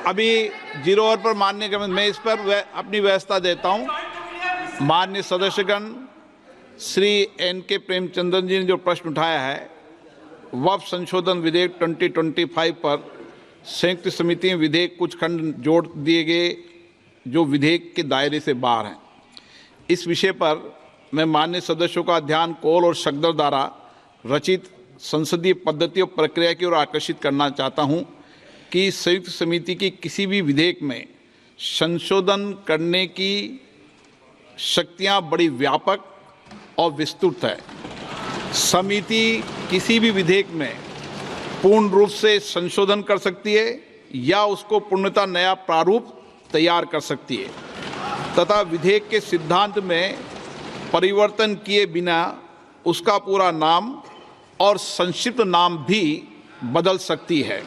अभी 0 ओवर पर माननीय कमेटी, मैं इस पर अपनी व्यवस्था देता हूं। माननीय सदस्यगण, श्री NK प्रेमचंद्रन जी ने जो प्रश्न उठाया है, वक्फ संशोधन विधेयक 2025 पर संयुक्त समिति में विधेयक कुछ खंड जोड़ दिए गए जो विधेयक के दायरे से बाहर हैं। इस विषय पर मैं माननीय सदस्यों का ध्यान कौल और शब्दों द्वारा रचित संसदीय पद्धति और प्रक्रिया की ओर आकर्षित करना चाहता हूं कि संयुक्त समिति की किसी भी विधेयक में संशोधन करने की शक्तियां बड़ी व्यापक और विस्तृत है। समिति किसी भी विधेयक में पूर्ण रूप से संशोधन कर सकती है या उसको पूर्णतः नया प्रारूप तैयार कर सकती है तथा विधेयक के सिद्धांत में परिवर्तन किए बिना उसका पूरा नाम और संक्षिप्त नाम भी बदल सकती है।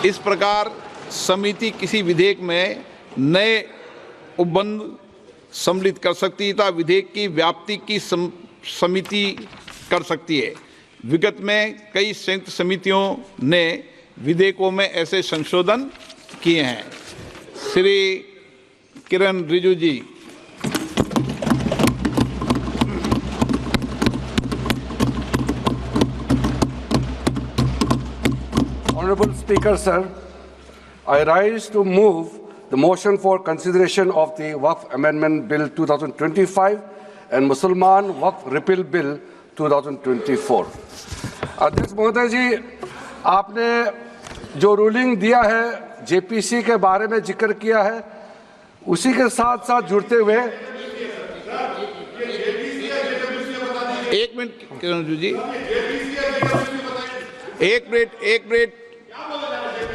इस प्रकार समिति किसी विधेयक में नए उपबंध सम्मिलित कर सकती है तथा विधेयक की व्याप्ति की समिति कर सकती है। विगत में कई संयुक्त समितियों ने विधेयकों में ऐसे संशोधन किए हैं। श्री किरण रिजिजू जी। Honorable Speaker, sir, I rise to move the motion for consideration of the Waqf Amendment Bill 2025 and Mussalman Waqf Repeal Bill 2024. अध्यक्ष महोदय जी, आपने जो रूलिंग दिया है, JPC के बारे में जिक्र किया है, उसी के साथ साथ जुड़ते हुए एक मिनट किरण जी, एक मिनट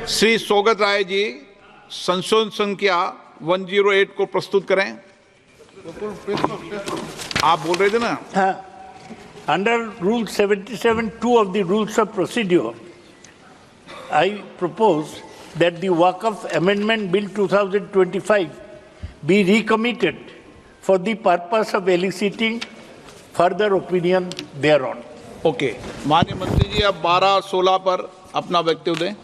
श्री सौगत राय जी संशोधन संख्या 108 को प्रस्तुत करें। आप बोल रहे थे ना? हाँ। Under Rule 77(2) of the Rules of Procedure, I propose that the Waqf Amendment Bill 2025 be recommitted for the purpose of eliciting further opinion thereon. Okay, माननीय मंत्री जी अब 12 और 16 पर अपना वक्तव्य दें।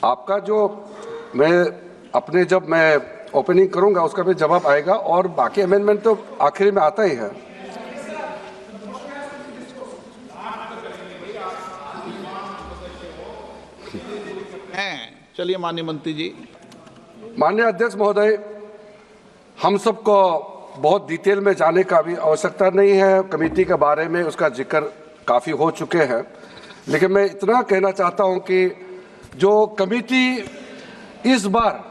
आपका जो जब मैं ओपनिंग करूंगा उसका भी जवाब आएगा और बाकी अमेंडमेंट तो आखिरी में आता ही है। चलिए माननीय मंत्री जी। माननीय अध्यक्ष महोदय, हम सबको बहुत डिटेल में जाने का भी आवश्यकता नहीं है। कमेटी के बारे में उसका जिक्र काफ़ी हो चुके हैं, लेकिन मैं इतना कहना चाहता हूं कि जो कमेटी इस बार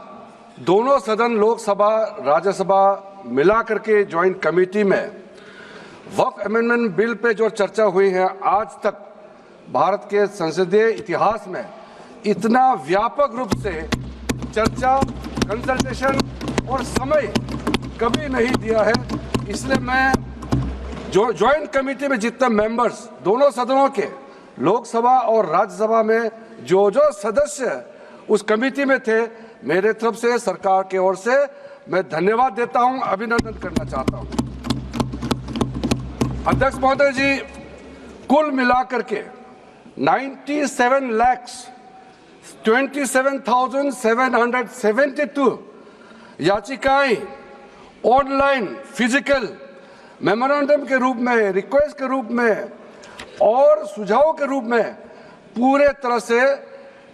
दोनों सदन लोकसभा राज्यसभा मिला करके ज्वाइंट कमेटी में वक्फ अमेंडमेंट बिल पे जो चर्चा हुई है, आज तक भारत के संसदीय इतिहास में इतना व्यापक रूप से चर्चा, कंसल्टेशन और समय कभी नहीं दिया है। इसलिए मैं जो ज्वाइंट कमेटी में जितने मेंबर्स दोनों सदनों के लोकसभा और राज्यसभा में जो सदस्य उस कमेटी में थे, मेरे तरफ से सरकार की ओर से मैं धन्यवाद देता हूं, अभिनंदन करना चाहता हूं। अध्यक्ष महोदय जी, कुल मिलाकर के 97,27,772 याचिकाएं ऑनलाइन, फिजिकल, मेमोरेंडम के रूप में, रिक्वेस्ट के रूप में और सुझाव के रूप में पूरे तरह से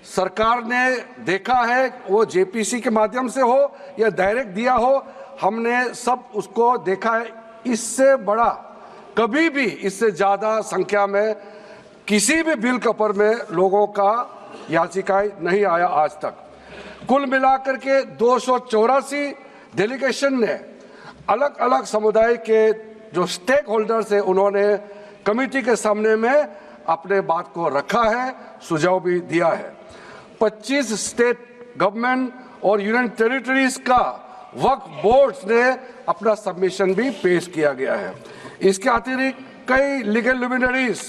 सरकार ने देखा है। वो JPC के माध्यम से हो या डायरेक्ट दिया हो, हमने सब उसको देखा है। इससे बड़ा कभी भी, इससे ज़्यादा संख्या में किसी भी बिल के ऊपर में लोगों का याचिकाएं नहीं आया आज तक। कुल मिलाकर के 284 डेलीगेशन ने अलग अलग समुदाय के जो स्टेक होल्डर्स है, उन्होंने कमेटी के सामने में अपने बात को रखा है, सुझाव भी दिया है। 25 स्टेट गवर्नमेंट और यूनियन टेरिटरीज का वक्फ बोर्ड्स ने अपना सबमिशन भी पेश किया गया है। इसके अतिरिक्त कई लीगल लुमिनरीज,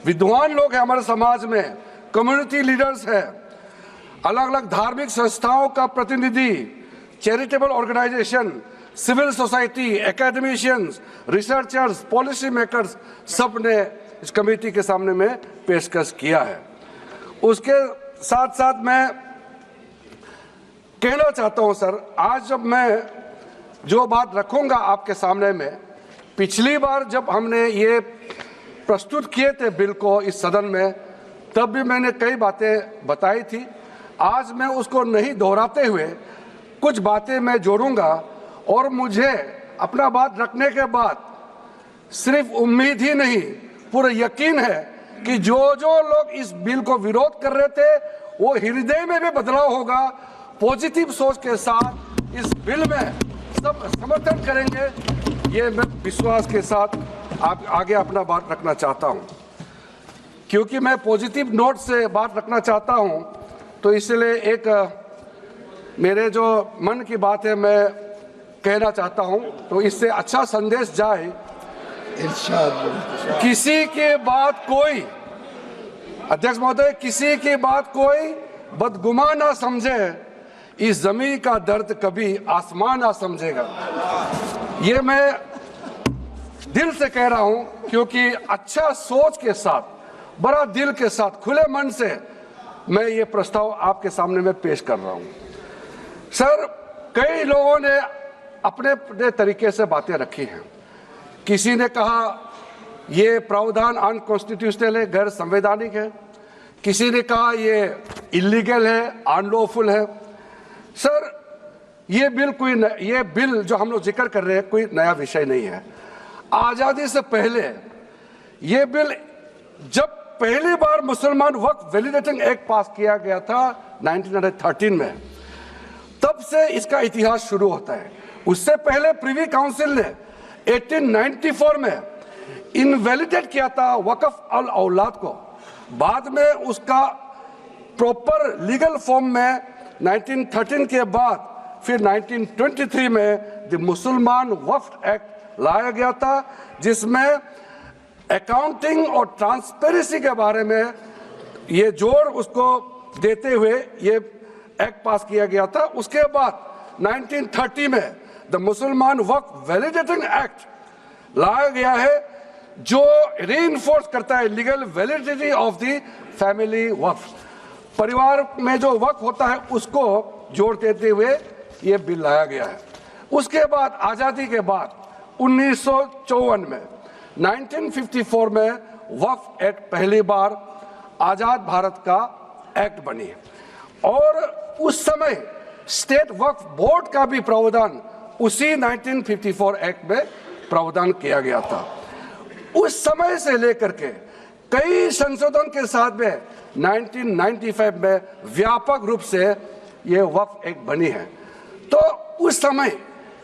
विद्वान लोग हैं हमारे समाज में, कम्युनिटी लीडर्स हैं, अलग अलग धार्मिक संस्थाओं का प्रतिनिधि, charitable organisation, civil society, academicians, researchers, policy makers सब ने इस कमेटी के सामने में पेशकश किया है। उसके साथ साथ मैं कहना चाहता हूं सर, आज जब मैं जो बात रखूंगा आपके सामने में, पिछली बार जब हमने ये प्रस्तुत किए थे बिल को इस सदन में, तब भी मैंने कई बातें बताई थी। आज मैं उसको नहीं दोहराते हुए कुछ बातें मैं जोड़ूंगा, और मुझे अपना बात रखने के बाद सिर्फ उम्मीद ही नहीं, पूरा यकीन है कि जो जो लोग इस बिल को विरोध कर रहे थे वो हृदय में भी बदलाव होगा। पॉजिटिव सोच के साथ इस बिल में सब समर्थन करेंगे, ये मैं विश्वास के साथ आगे अपना बात रखना चाहता हूं। क्योंकि मैं पॉजिटिव नोट से बात रखना चाहता हूं, तो इसलिए एक मेरे जो मन की बात है मैं कहना चाहता हूं, तो इससे अच्छा संदेश जाए। किसी की बात कोई, अध्यक्ष महोदय, किसी की बात कोई बदगुमान ना समझे, इस जमीन का दर्द कभी आसमान ना समझेगा। ये मैं दिल से कह रहा हूं, क्योंकि अच्छा सोच के साथ, बड़ा दिल के साथ, खुले मन से मैं ये प्रस्ताव आपके सामने में पेश कर रहा हूं। सर, कई लोगों ने अपने अपने तरीके से बातें रखी हैं। किसी ने कहा ये प्रावधान अनकॉन्स्टिट्यूशनल है, गैर संवैधानिक है। किसी ने कहा ये इलीगल है, अनलॉफुल है। सर, ये बिल जो हम लोग जिक्र कर रहे हैं कोई नया विषय नहीं है। आज़ादी से पहले ये बिल, जब पहली बार मुसलमान वक्फ वैलिडेटिंग एक्ट पास किया गया था 1913 में, तब से इसका इतिहास शुरू होता है। उससे पहले प्रिवी काउंसिल ने 1894 में इनवैलिडेट किया था वक्फ अल औलाद को। बाद में उसका प्रॉपर लीगल फॉर्म में 1913 के बाद फिर 1923 में द मुसलमान वक्फ एक्ट लाया गया था, जिसमें अकाउंटिंग और ट्रांसपेरेंसी के बारे में ये जोर उसको देते हुए ये एक्ट पास किया गया था। उसके बाद 1930 में द मुसलमान वक्फ वैलिडेटिंग एक्ट लाया गया है, जो रीइंफोर्स करता है legal validity of the family waqf. परिवार में जो वक्फ होता है उसको जोड़ देते हुए ये बिल लाया गया है। उसके बाद आज़ादी के बाद 1954 में 1954 में वक्फ एक्ट पहली बार आज़ाद भारत का एक्ट बनी, और उस समय स्टेट वक्फ बोर्ड का भी प्रावधान उसी 1954 एक्ट में प्रावधान किया गया था। उस समय से लेकर के कई संशोधन के साथ में 1995 में व्यापक रूप से ये वक्फ एक्ट बनी है। तो उस समय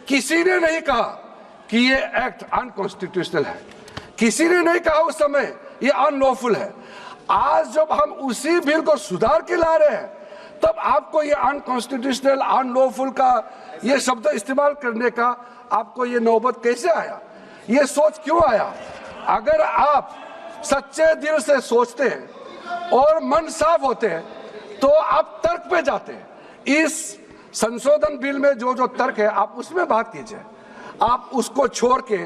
किसी ने नहीं कहा कि ये एक्ट अनकॉन्स्टिट्यूशनल है, किसी ने नहीं कहा उस समय ये अनलॉफुल है। आज जब हम उसी बिल को सुधार के ला रहे हैं, तब आपको ये अनकॉन्स्टिट्यूशनल, अनलॉफुल का ये शब्द इस्तेमाल करने का आपको ये नौबत कैसे आया, ये सोच क्यों आया? अगर आप सच्चे दिल से सोचते और मन साफ होते तो आप तर्क पे जाते। इस संशोधन बिल में जो जो तर्क है आप उसमें बात कीजिए। आप उसको छोड़ के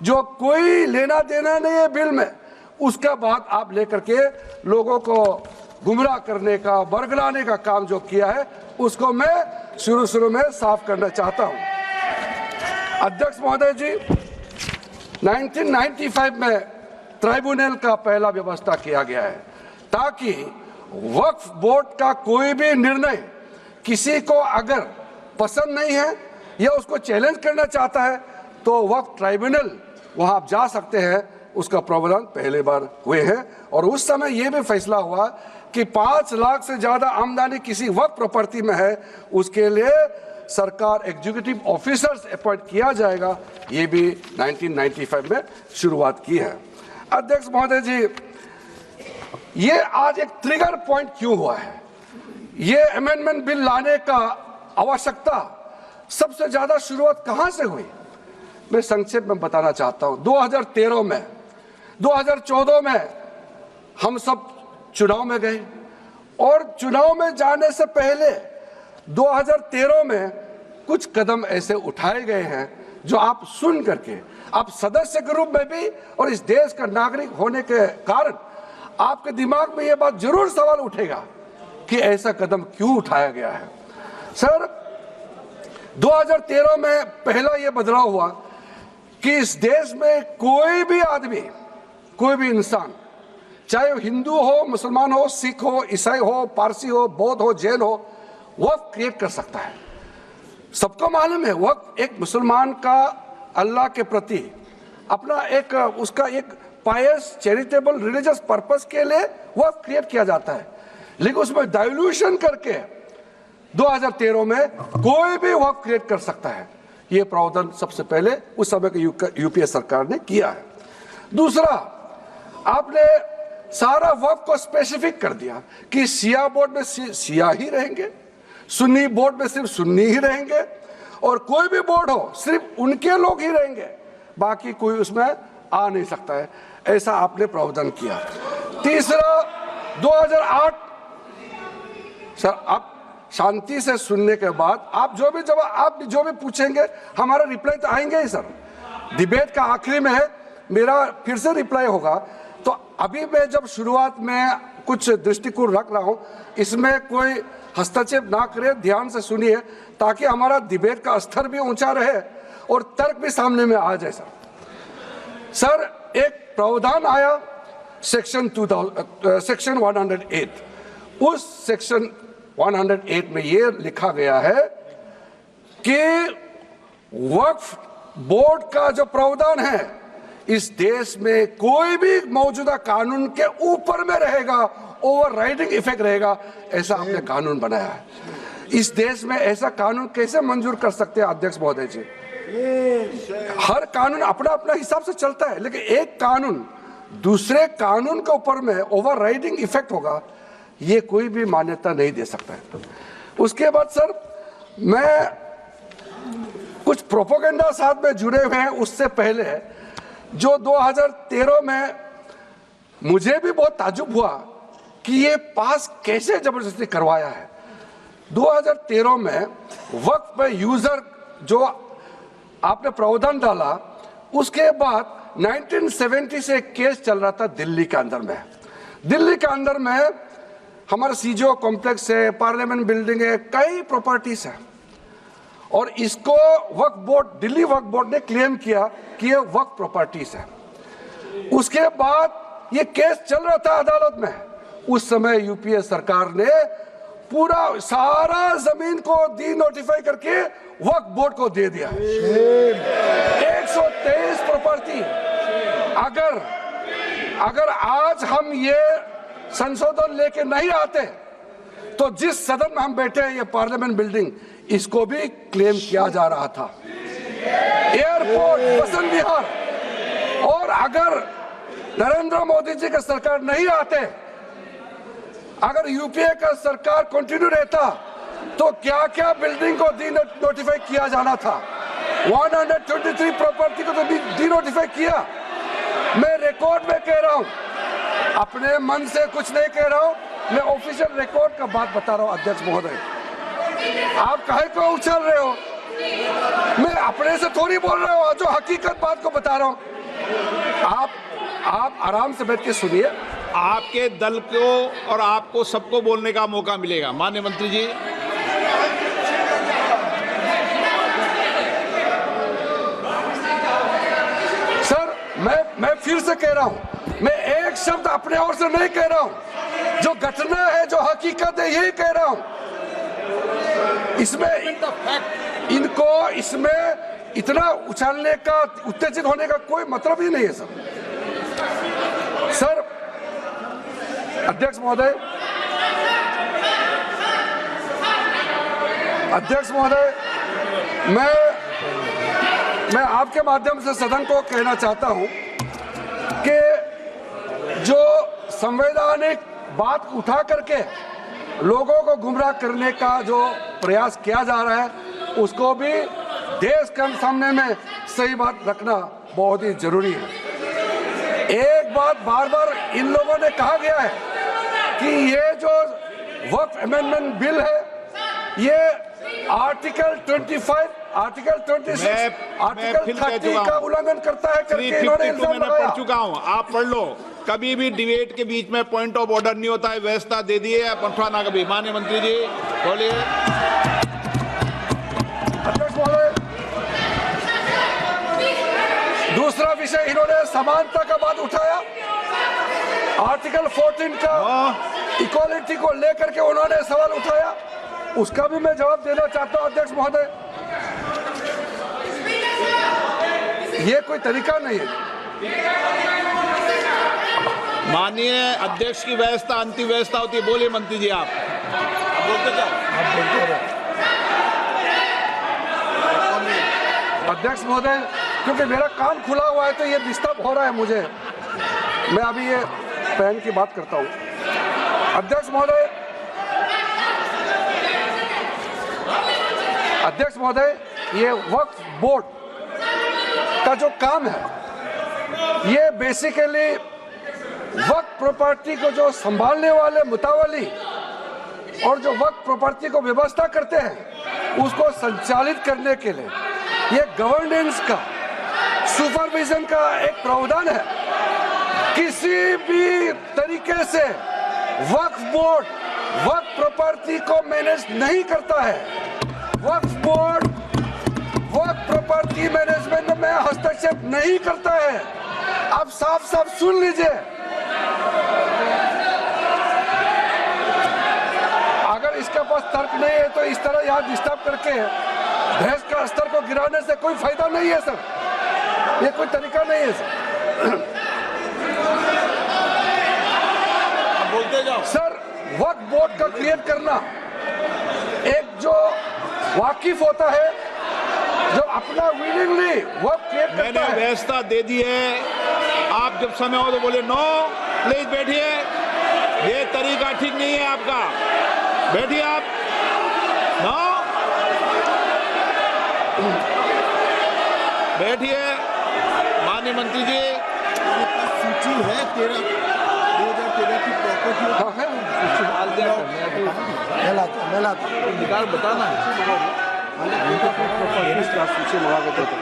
जो कोई लेना देना नहीं है बिल में, उसका बात आप लेकर के लोगों को गुमराह करने का, बरगलाने का काम जो किया है, उसको मैं शुरू में साफ करना चाहता हूं। अध्यक्ष महोदय जी, 1995 में ट्राइब्यूनल का पहला व्यवस्था किया गया है, ताकि वक्फ बोर्ड का कोई भी निर्णय किसी को अगर पसंद नहीं है या उसको चैलेंज करना चाहता है तो वक्फ ट्राइब्यूनल वहां आप जा सकते हैं। उसका प्रावधान पहले बार हुए हैं, और उस समय यह भी फैसला हुआ कि 5 लाख से ज्यादा आमदनी किसी वक्फ प्रॉपर्टी में है, उसके लिए सरकार एग्जीक्यूटिव ऑफिसर्स अपॉइंट किया जाएगा। ये भी 1995 में शुरुआत की है। अध्यक्ष महोदय जी, ये आज एक ट्रिगर पॉइंट क्यों हुआ है? ये अमेंडमेंट बिल लाने का आवश्यकता सबसे ज्यादा शुरुआत कहां से हुई? मैं संक्षेप में बताना चाहता हूं। 2013 में, 2014 में हम सब चुनाव में गए, और चुनाव में जाने से पहले 2013 में कुछ कदम ऐसे उठाए गए हैं जो आप सुन करके, आप सदस्य के रूप में भी और इस देश का नागरिक होने के कारण आपके दिमाग में यह बात जरूर सवाल उठेगा कि ऐसा कदम क्यों उठाया गया है। सर, 2013 में पहला यह बदलाव हुआ कि इस देश में कोई भी आदमी, कोई भी इंसान, चाहे वो हिंदू हो, मुसलमान हो, सिख हो, ईसाई हो, पारसी हो, बौद्ध हो, जैन हो, वक्फ क्रिएट कर सकता है। सबको मालूम है वक्फ एक मुसलमान का अल्लाह के प्रति अपना एक उसका एक पायस चैरिटेबल रिलीजियस पर्पस के लिए वक्फ क्रिएट किया जाता है, लेकिन उसमें डाइल्यूशन करके 2013 में कोई भी वक्फ क्रिएट कर सकता है। ये प्रावधान सबसे पहले उस समय की यूपीए सरकार ने किया है। दूसरा, आपने सारा वक्फ को स्पेसिफिक कर दिया कि शिया बोर्ड में शिया ही रहेंगे, सुन्नी बोर्ड में सिर्फ सुन्नी ही रहेंगे, और कोई भी बोर्ड हो सिर्फ उनके लोग ही रहेंगे, बाकी कोई उसमें आ नहीं सकता है। ऐसा आपने प्रावधान किया। तीसरा, 2008, सर आप शांति से सुनने के बाद आप जो भी पूछेंगे हमारा रिप्लाई तो आएंगे ही सर। डिबेट का आखिरी में है, मेरा फिर से रिप्लाई होगा। तो अभी मैं जब शुरुआत में कुछ दृष्टिकोण रख रहा हूं, इसमें कोई हस्तक्षेप ना करे, ध्यान से सुनिए ताकि हमारा डिबेट का स्तर भी ऊंचा रहे और तर्क भी सामने में आ जाए। सर, एक प्रावधान आया सेक्शन 108। उस सेक्शन 108 में ये लिखा गया है कि वक्फ बोर्ड का जो प्रावधान है इस देश में कोई भी मौजूदा कानून के ऊपर में रहेगा, ओवरराइडिंग इफेक्ट रहेगा, ऐसा आपने कानून बनाया है। इस देश में ऐसा कानून कैसे मंजूर कर सकते हैं अध्यक्ष महोदय जी? हर कानून अपना अपना हिसाब से चलता है, लेकिन एक कानून दूसरे कानून के ऊपर में ओवरराइडिंग इफेक्ट होगा, ये कोई भी मान्यता नहीं दे सकता है। उसके बाद सर, मैं कुछ प्रोपोगेंडा साथ में जुड़े हुए हैं उससे पहले, जो 2013 में मुझे भी बहुत ताज्जुब हुआ कि ये पास कैसे जबरदस्ती करवाया है। 2013 में वक्फ पे यूजर जो आपने प्रावधान डाला, उसके बाद 1970 से एक केस चल रहा था दिल्ली के अंदर में। दिल्ली के अंदर में हमारा सीजीओ कॉम्प्लेक्स है, पार्लियामेंट बिल्डिंग है, कई प्रॉपर्टीज है, और इसको वक्फ बोर्ड, दिल्ली वक्फ बोर्ड ने क्लेम किया कि ये वक्फ प्रॉपर्टीज है। उसके बाद ये केस चल रहा था अदालत में। उस समय यूपीए सरकार ने पूरा सारा जमीन को डी नोटिफाई करके वक्फ बोर्ड को दे दिया। 123 प्रॉपर्टी। अगर आज हम ये संशोधन लेके नहीं आते तो जिस सदन में हम बैठे हैं, ये पार्लियामेंट बिल्डिंग, इसको भी क्लेम किया जा रहा था, एयरपोर्ट, बसंत विहार। और अगर नरेंद्र मोदी जी का सरकार नहीं आते, अगर यूपीए का सरकार कंटिन्यू रहता, तो क्या क्या बिल्डिंग को डी नोटिफाई किया जाना था। 123 प्रॉपर्टी को तो डी नोटिफाई किया। मैं रिकॉर्ड में कह रहा हूं, अपने मन से कुछ नहीं कह रहा हूं, मैं ऑफिशियल रिकॉर्ड का बात बता रहा हूं। अध्यक्ष महोदय, आप काहे को उछल रहे हो? मैं अपने से थोड़ी बोल रहा हूं, जो हकीकत बात को बता रहा हूं। आप आराम से बैठ के सुनिए। आपके दल को और आपको सबको बोलने का मौका मिलेगा। माननीय मंत्री जी, सर, मैं फिर से कह रहा हूं, मैं एक शब्द अपने ओर से नहीं कह रहा हूं, जो घटना है, जो हकीकत है, यही कह रहा हूं। इनको इसमें इतना उछालने का, उत्तेजित होने का कोई मतलब ही नहीं है सर। अध्यक्ष महोदय, मैं आपके माध्यम से सदन को कहना चाहता हूं कि जो संवैधानिक बात उठा करके लोगों को गुमराह करने का जो प्रयास किया जा रहा है, उसको भी देश के सामने में सही बात रखना बहुत ही जरूरी है। एक बात बार बार इन लोगों ने कहा गया है कि ये जो वक्फ अमेंडमेंट बिल है, ये आर्टिकल 25, आर्टिकल 26, आर्टिकल 30 का उल्लंघन करता है करके इन्होंने 352 इल्जाम मैंने लगाया। पढ़ चुका हूं, आप पढ़ लो। कभी भी डिबेट के बीच में पॉइंट ऑफ ऑर्डर नहीं होता है, व्यवस्था दे दी है, आप उठाना कभी। माननीय मंत्री जी बोलिए। अध्यक्ष महोदय, दूसरा विषय इन्होंने समानता का बात उठाया। आर्टिकल 14 का इक्वालिटी को लेकर के उन्होंने सवाल उठाया, उसका भी मैं जवाब देना चाहता हूं अध्यक्ष महोदय। ये कोई तरीका नहीं है। माननीय अध्यक्ष की व्यवस्था अंतिम व्यवस्था होती है। बोलिए मंत्री जी, आप बोलते जाओ। अध्यक्ष महोदय, क्योंकि मेरा कान खुला हुआ है तो ये डिस्टर्ब हो रहा है मुझे, मैं अभी ये पहन की बात करता हूं। अध्यक्ष महोदय, अध्यक्ष महोदय, ये वक्फ बोर्ड का जो काम है, ये बेसिकली वक्फ प्रॉपर्टी को जो संभालने वाले मुतावली और जो वक्फ प्रॉपर्टी को व्यवस्था करते हैं उसको संचालित करने के लिए ये गवर्नेंस का, सुपरविजन का एक प्रावधान है। किसी भी तरीके से वक्फ बोर्ड वक्फ प्रॉपर्टी को मैनेज नहीं करता है। वक्फ बोर्ड वक्फ प्रॉपर्टी मैनेजमेंट में हस्तक्षेप नहीं करता है। आप साफ साफ सुन लीजिए, अगर इसके पास तर्क नहीं है तो इस तरह यहाँ डिस्टर्ब करके बहस का स्तर को गिराने से कोई फायदा नहीं है सर, ये कोई तरीका नहीं है सर। बोलते जाओ सर, वक्फ बोर्ड का क्रिएट करना, एक जो वाकिफ होता है, जो अपना विलिंगली वक्फ क्रिएट करता मैंने है। व्यवस्था दे दी है, आप जब समय हो तो बोले नो, प्लीज बैठिए। ये तरीका ठीक नहीं है आपका, बैठिए आप। नो, बैठिए। माननीय मंत्री जी, सूची है 2013 की प्रॉपर्टी हाँ है, मैं लाता निकाल बताना सूची मंगा के देता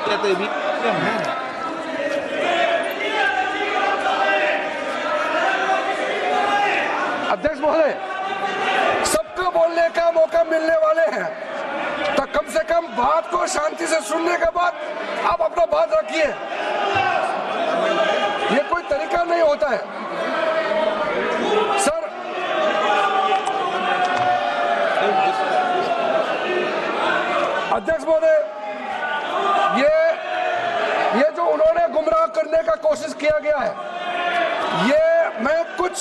कहते भी अध्यक्ष महोदय, सबको बोलने का मौका मिलने वाले हैं तो कम से कम बात को शांति से सुनने के बाद आप अपना बात रखिए। ये कोई तरीका नहीं होता है सर। अध्यक्ष महोदय, ये जो उन्होंने गुमराह करने का कोशिश किया गया है, ये मैं कुछ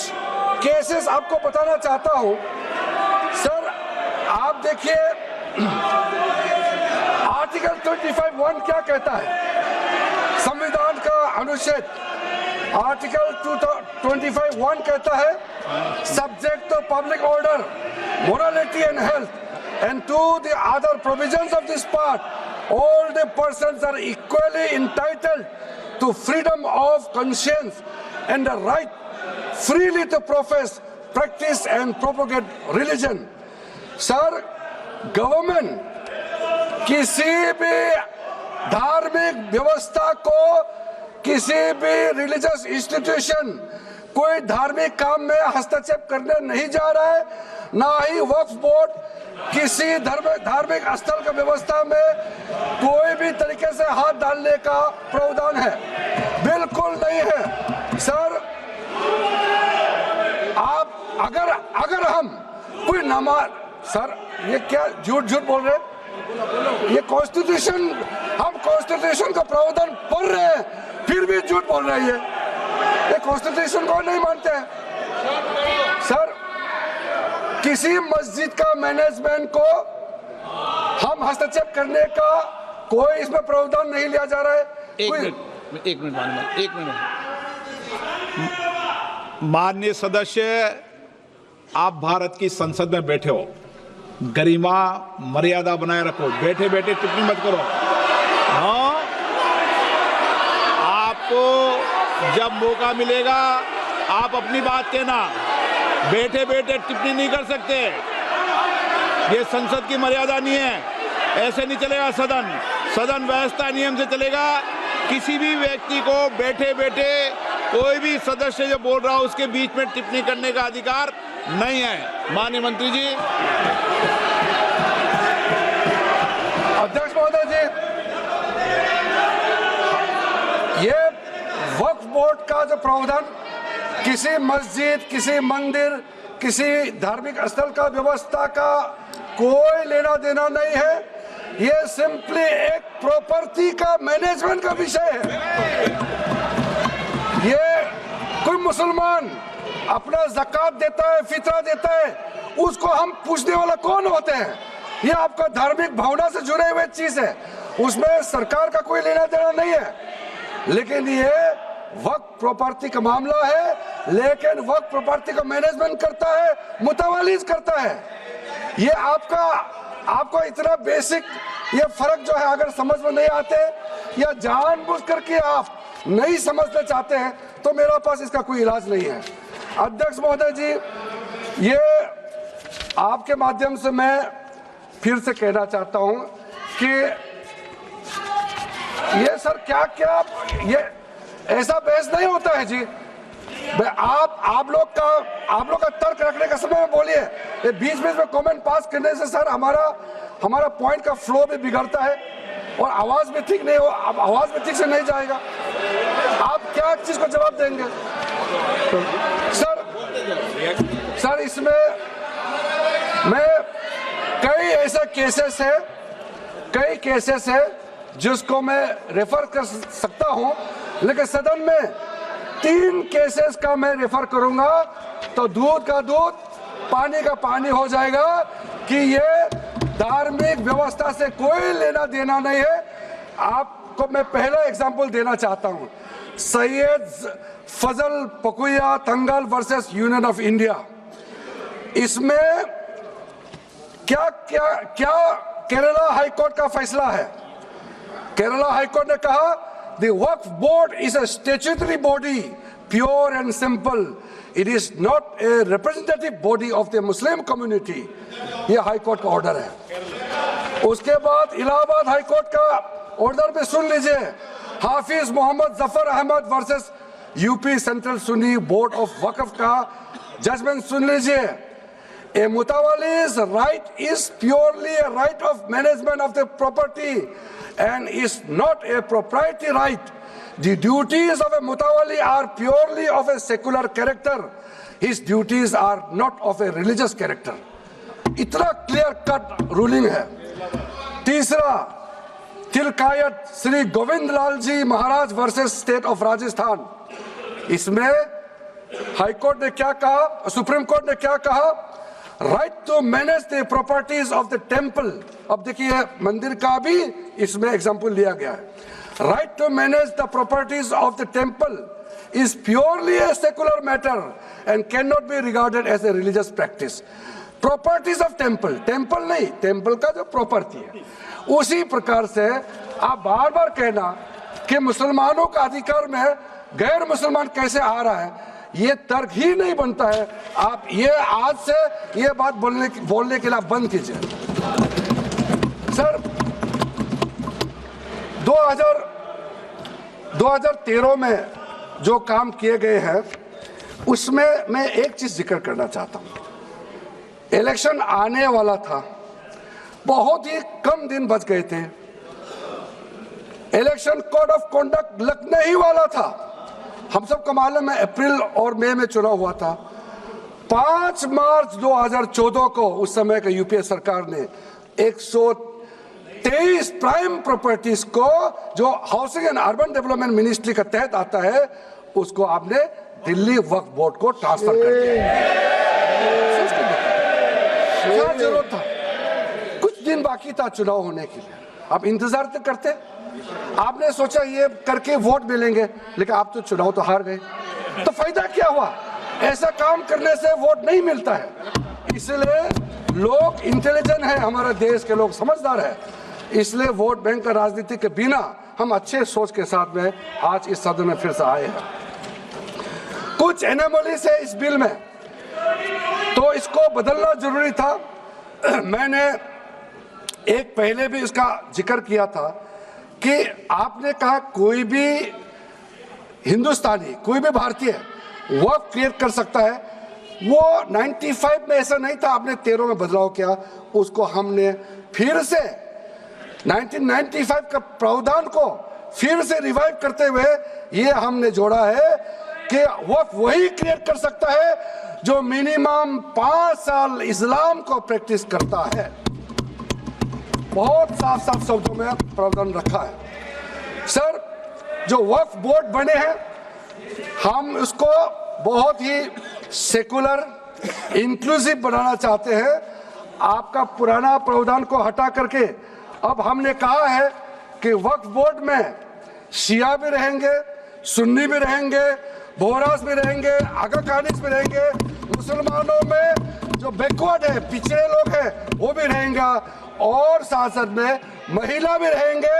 केसेस आपको बताना चाहता हूं सर। आप देखिए आर्टिकल 25(1) क्या कहता है, संविधान का अनुच्छेद आर्टिकल 25(1) कहता है, subject to public order, morality and health and to the other provisions of this part, all the persons are equally entitled to freedom of conscience and the right freely to profess, practice and propagate religion. Sir, government किसी भी धार्मिक व्यवस्था को, किसी भी religious institution, कोई धार्मिक काम में हस्तक्षेप करने नहीं जा रहा है, ना ही वक्फ बोर्ड किसी धार्मिक स्थल की व्यवस्था में कोई भी तरीके से हाथ डालने का प्रावधान है, बिल्कुल नहीं है सर। आप अगर हम कोई नमाज, सर ये क्या झूठ बोल रहे हैं? ये कॉन्स्टिट्यूशन, हम कॉन्स्टिट्यूशन का प्रावधान पढ़ रहे हैं फिर भी झूठ बोल रहे हैं। ये कॉन्स्टिट्यूशन को नहीं मानते हैं सर। किसी मस्जिद का मैनेजमेंट को हम हस्तक्षेप करने का कोई इसमें प्रावधान नहीं लिया जा रहा है। एक मिनट माननीय सदस्य, आप भारत की संसद में बैठे हो, गरिमा मर्यादा बनाए रखो, बैठे बैठे टिप्पणी मत करो। हाँ, आपको जब मौका मिलेगा आप अपनी बात कहना, बैठे बैठे टिप्पणी नहीं कर सकते। ये संसद की मर्यादा नहीं है, ऐसे नहीं चलेगा सदन। सदन व्यवस्था नियम से चलेगा। किसी भी व्यक्ति को बैठे बैठे कोई भी सदस्य जो बोल रहा हो उसके बीच में टिप्पणी करने का अधिकार नहीं है। माननीय मंत्री जी। अध्यक्ष महोदय जी, ये वक्फ बोर्ड का जो प्रावधान किसी मस्जिद, किसी मंदिर, किसी धार्मिक स्थल का व्यवस्था का कोई लेना देना नहीं है। ये सिंपली एक प्रॉपर्टी का मैनेजमेंट का विषय है। ये कोई मुसलमान अपना ज़कात देता है, फितरा देता है, उसको हम पूछने वाला कौन होते हैं? ये आपका धार्मिक भावना से जुड़े हुए चीज है, उसमें सरकार का कोई लेना देना नहीं है। लेकिन ये वक्फ प्रॉपर्टी का मामला है, लेकिन वक्फ प्रॉपर्टी का मैनेजमेंट करता है, मुतवालिज करता है। ये आपको इतना बेसिक ये फर्क जो है अगर समझ में नहीं आते या जानबूझ करके आप नहीं समझना चाहते हैं तो मेरा पास इसका कोई इलाज नहीं है। अध्यक्ष महोदय जी, ये आपके माध्यम से मैं फिर से कहना चाहता हूं कि ये सर क्या ये ऐसा बहस नहीं होता है जी। आप लोग का तर्क रखने का समय में बोलिए, ये बीच में कमेंट पास करने से सर हमारा पॉइंट का फ्लो भी बिगड़ता है और आवाज भी ठीक नहीं हो, आवाज भी ठीक से नहीं जाएगा। आप क्या चीज को जवाब देंगे सर? इसमें मैं कई ऐसे केसेस है जिसको मैं रेफर कर सकता हूं, लेकिन सदन में 3 केसेस का मैं रेफर करूंगा तो दूध का दूध पानी का पानी हो जाएगा कि ये धार्मिक व्यवस्था से कोई लेना देना नहीं है। आपको मैं पहला एग्जांपल देना चाहता हूं, सैयद फजल पकुया तंगल वर्सेस यूनियन ऑफ इंडिया। इसमें क्या केरला हाईकोर्ट का फैसला है। केरला हाईकोर्ट ने कहा the Waqf board is a statutory body, pure and simple, it is not a representative body of the Muslim community. ये हाईकोर्ट का ऑर्डर है। उसके बाद इलाहाबाद हाईकोर्ट का ऑर्डर भी सुन लीजिए, Hafiz Mohammad Zafar Ahmad versus UP central Sunni board of Waqf का जजमेंट सुन लीजिए। A mutawalli's right is purely a right of management of the property and is not a proprietary right. The duties of a mutawalli are purely of a secular character. His duties are not of a religious character. इतना clear cut ruling है। तीसरा, तिलकायत श्री गोविंद लाल जी महाराज versus state of Rajasthan. इसमें high court ने क्या कहा, supreme court ने क्या कहा, right to manage the properties of the temple. अब देखिए मंदिर का भी इसमें एग्जांपल लिया गया है। Right to manage the properties of the temple is purely a secular matter and cannot be regarded as a religious practice. Properties of temple, temple नहीं, टेम्पल का जो प्रॉपर्टी है। उसी प्रकार से आप बार बार कहना कि मुसलमानों का अधिकार में गैर मुसलमान कैसे आ रहा है, ये तर्क ही नहीं बनता है। आप ये आज से ये बात बोलने के लिए आप बंद कीजिए। सर 2013 में जो काम किए गए हैं उसमें मैं एक चीज जिक्र करना चाहता हूं। इलेक्शन आने वाला था, बहुत ही कम दिन बच गए थे, इलेक्शन कोड ऑफ कॉन्डक्ट लगने ही वाला था। हम सबको मालूम है अप्रैल और मई में चुनाव हुआ था। 5 मार्च 2014 को उस समय का यूपीए सरकार ने 123 प्राइम प्रॉपर्टीज को जो housing and urban development ministry के तहत आता है उसको आपने दिल्ली वक्फ बोर्ड को ट्रांसफर कर दिया। क्या जरूरत था? कुछ दिन बाकी था चुनाव होने के लिए, आप इंतजार तो करते। आपने सोचा ये करके वोट मिलेंगे, लेकिन आप तो चुनाव तो हार गए, तो फायदा क्या हुआ? ऐसा काम करने से वोट नहीं मिलता है। इसलिए लोग इंटेलिजेंट है, हमारा देश के लोग समझदार है, इसलिए वोट बैंक का राजनीति के बिना हम अच्छे सोच के साथ में आज इस सदन में फिर से आए हैं। कुछ एनोमलीज है इस बिल में, तो इसको बदलना जरूरी था। मैंने एक पहले भी इसका जिक्र किया था कि आपने कहा कोई भी हिंदुस्तानी, कोई भी भारतीय वक्फ क्रिएट कर सकता है। वो 95 में ऐसा नहीं था, आपने 13 में बदलाव किया, उसको हमने फिर से 1995 का प्रावधान को फिर से रिवाइव करते हुए ये हमने जोड़ा है कि वक्फ वही क्रिएट कर सकता है जो मिनिमम 5 साल इस्लाम को प्रैक्टिस करता है। बहुत साफ साफ शब्दों में प्रावधान रखा है। सर, जो वक्फ बोर्ड बने हैं, हम उसको बहुत ही सेकुलर, इंक्लूसिव बनाना चाहते हैं। आपका पुराना प्रावधान को हटा करके अब हमने कहा है कि वक्फ बोर्ड में शिया भी रहेंगे, सुन्नी भी रहेंगे, बोहरास भी रहेंगे, आगा खानिस भी रहेंगे, मुसलमानों में जो बैकवर्ड है, पिछड़े लोग हैं, वो भी रहेंगे, और साथ साथ में महिला भी रहेंगे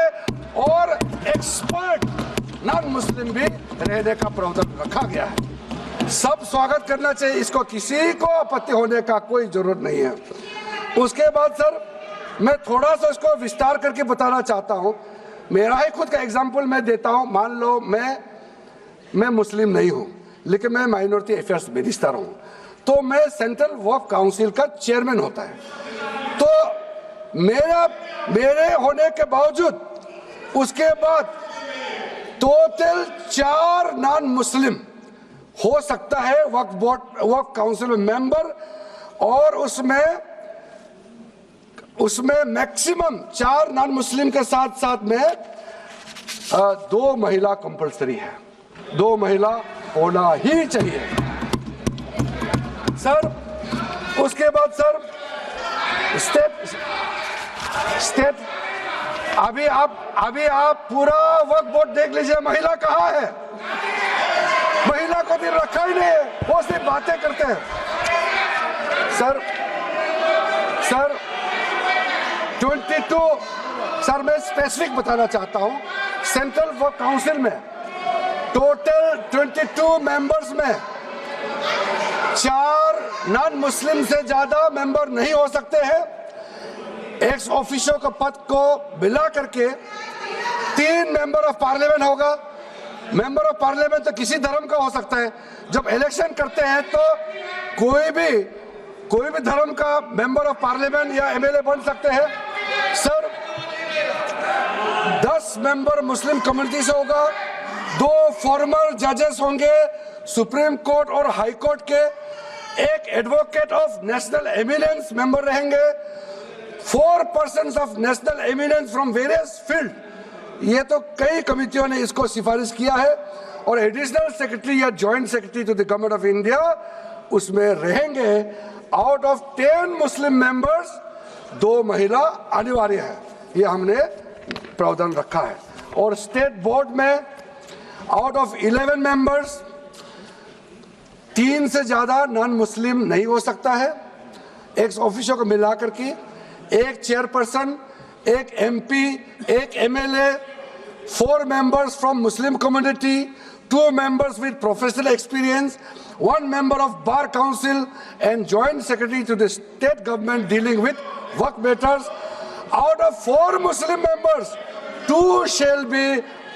और एक्सपर्ट नॉन मुस्लिम भी रहने का प्रावधान रखा गया है। सब स्वागत करना चाहिए, इसको किसी को आपत्ति होने का कोई जरूरत नहीं है। उसके बाद सर, मैं थोड़ा सा इसको विस्तार करके बताना चाहता हूँ। मेरा ही खुद का एग्जाम्पल मैं देता हूँ। मान लो मैं मुस्लिम नहीं हूँ, लेकिन मैं माइनॉरिटी अफेयर्स मिनिस्टर हूँ, तो मैं सेंट्रल वक्फ काउंसिल का चेयरमैन होता है। तो मेरे होने के बावजूद उसके बाद टोटल 4 नॉन मुस्लिम हो सकता है वक्फ बोर्ड, वक्फ काउंसिल में मेंबर, और उसमें मैक्सिमम 4 नॉन मुस्लिम के साथ साथ में 2 महिला कंपलसरी है। 2 महिला होना ही चाहिए सर। उसके बाद सर स्टेट अभी आप पूरा वक्फ बोर्ड देख लीजिए, महिला कहाँ है? महिला को भी रखा ही नहीं है, वो सिर्फ बातें करते हैं। सर 22 सर, मैं स्पेसिफिक बताना चाहता हूं। सेंट्रल वक्फ काउंसिल में टोटल 22 मेंबर्स में 4 नॉन मुस्लिम से ज्यादा मेंबर नहीं हो सकते हैं। एक्स ऑफिशियो के पद को मिला करके 3 मेंबर ऑफ पार्लियामेंट होगा। मेंबर ऑफ पार्लियामेंट तो किसी धर्म का हो सकता है। जब इलेक्शन करते हैं तो कोई भी धर्म का मेंबर ऑफ पार्लियामेंट या एमएलए बन सकते हैं। सर 10 मेंबर मुस्लिम कम्युनिटी से होगा, 2 फॉर्मर जजेस होंगे सुप्रीम कोर्ट और हाई कोर्ट के, 1 advocate of national eminence member रहेंगे, 4 persons of national eminence from various field. ये तो कई कमिटियों ने इसको सिफारिश किया है। और एडिशनल सेक्रेटरी या joint secretary to the government of India उसमें रहेंगे। आउट ऑफ 10 मुस्लिम मेंबर्स 2 महिला अनिवार्य है, ये हमने प्रावधान रखा है। और स्टेट बोर्ड में आउट ऑफ 11 मेंबर्स 3 से ज्यादा नॉन मुस्लिम नहीं हो सकता है। एक्स ऑफिसर को मिलाकर के 1 chairperson, 1 MP, 1 MLA, 4 members from Muslim community, 2 members with professional experience, 1 member of Bar Council and Joint Secretary to the state government dealing with work matters. Out of 4 Muslim members, 2 shall be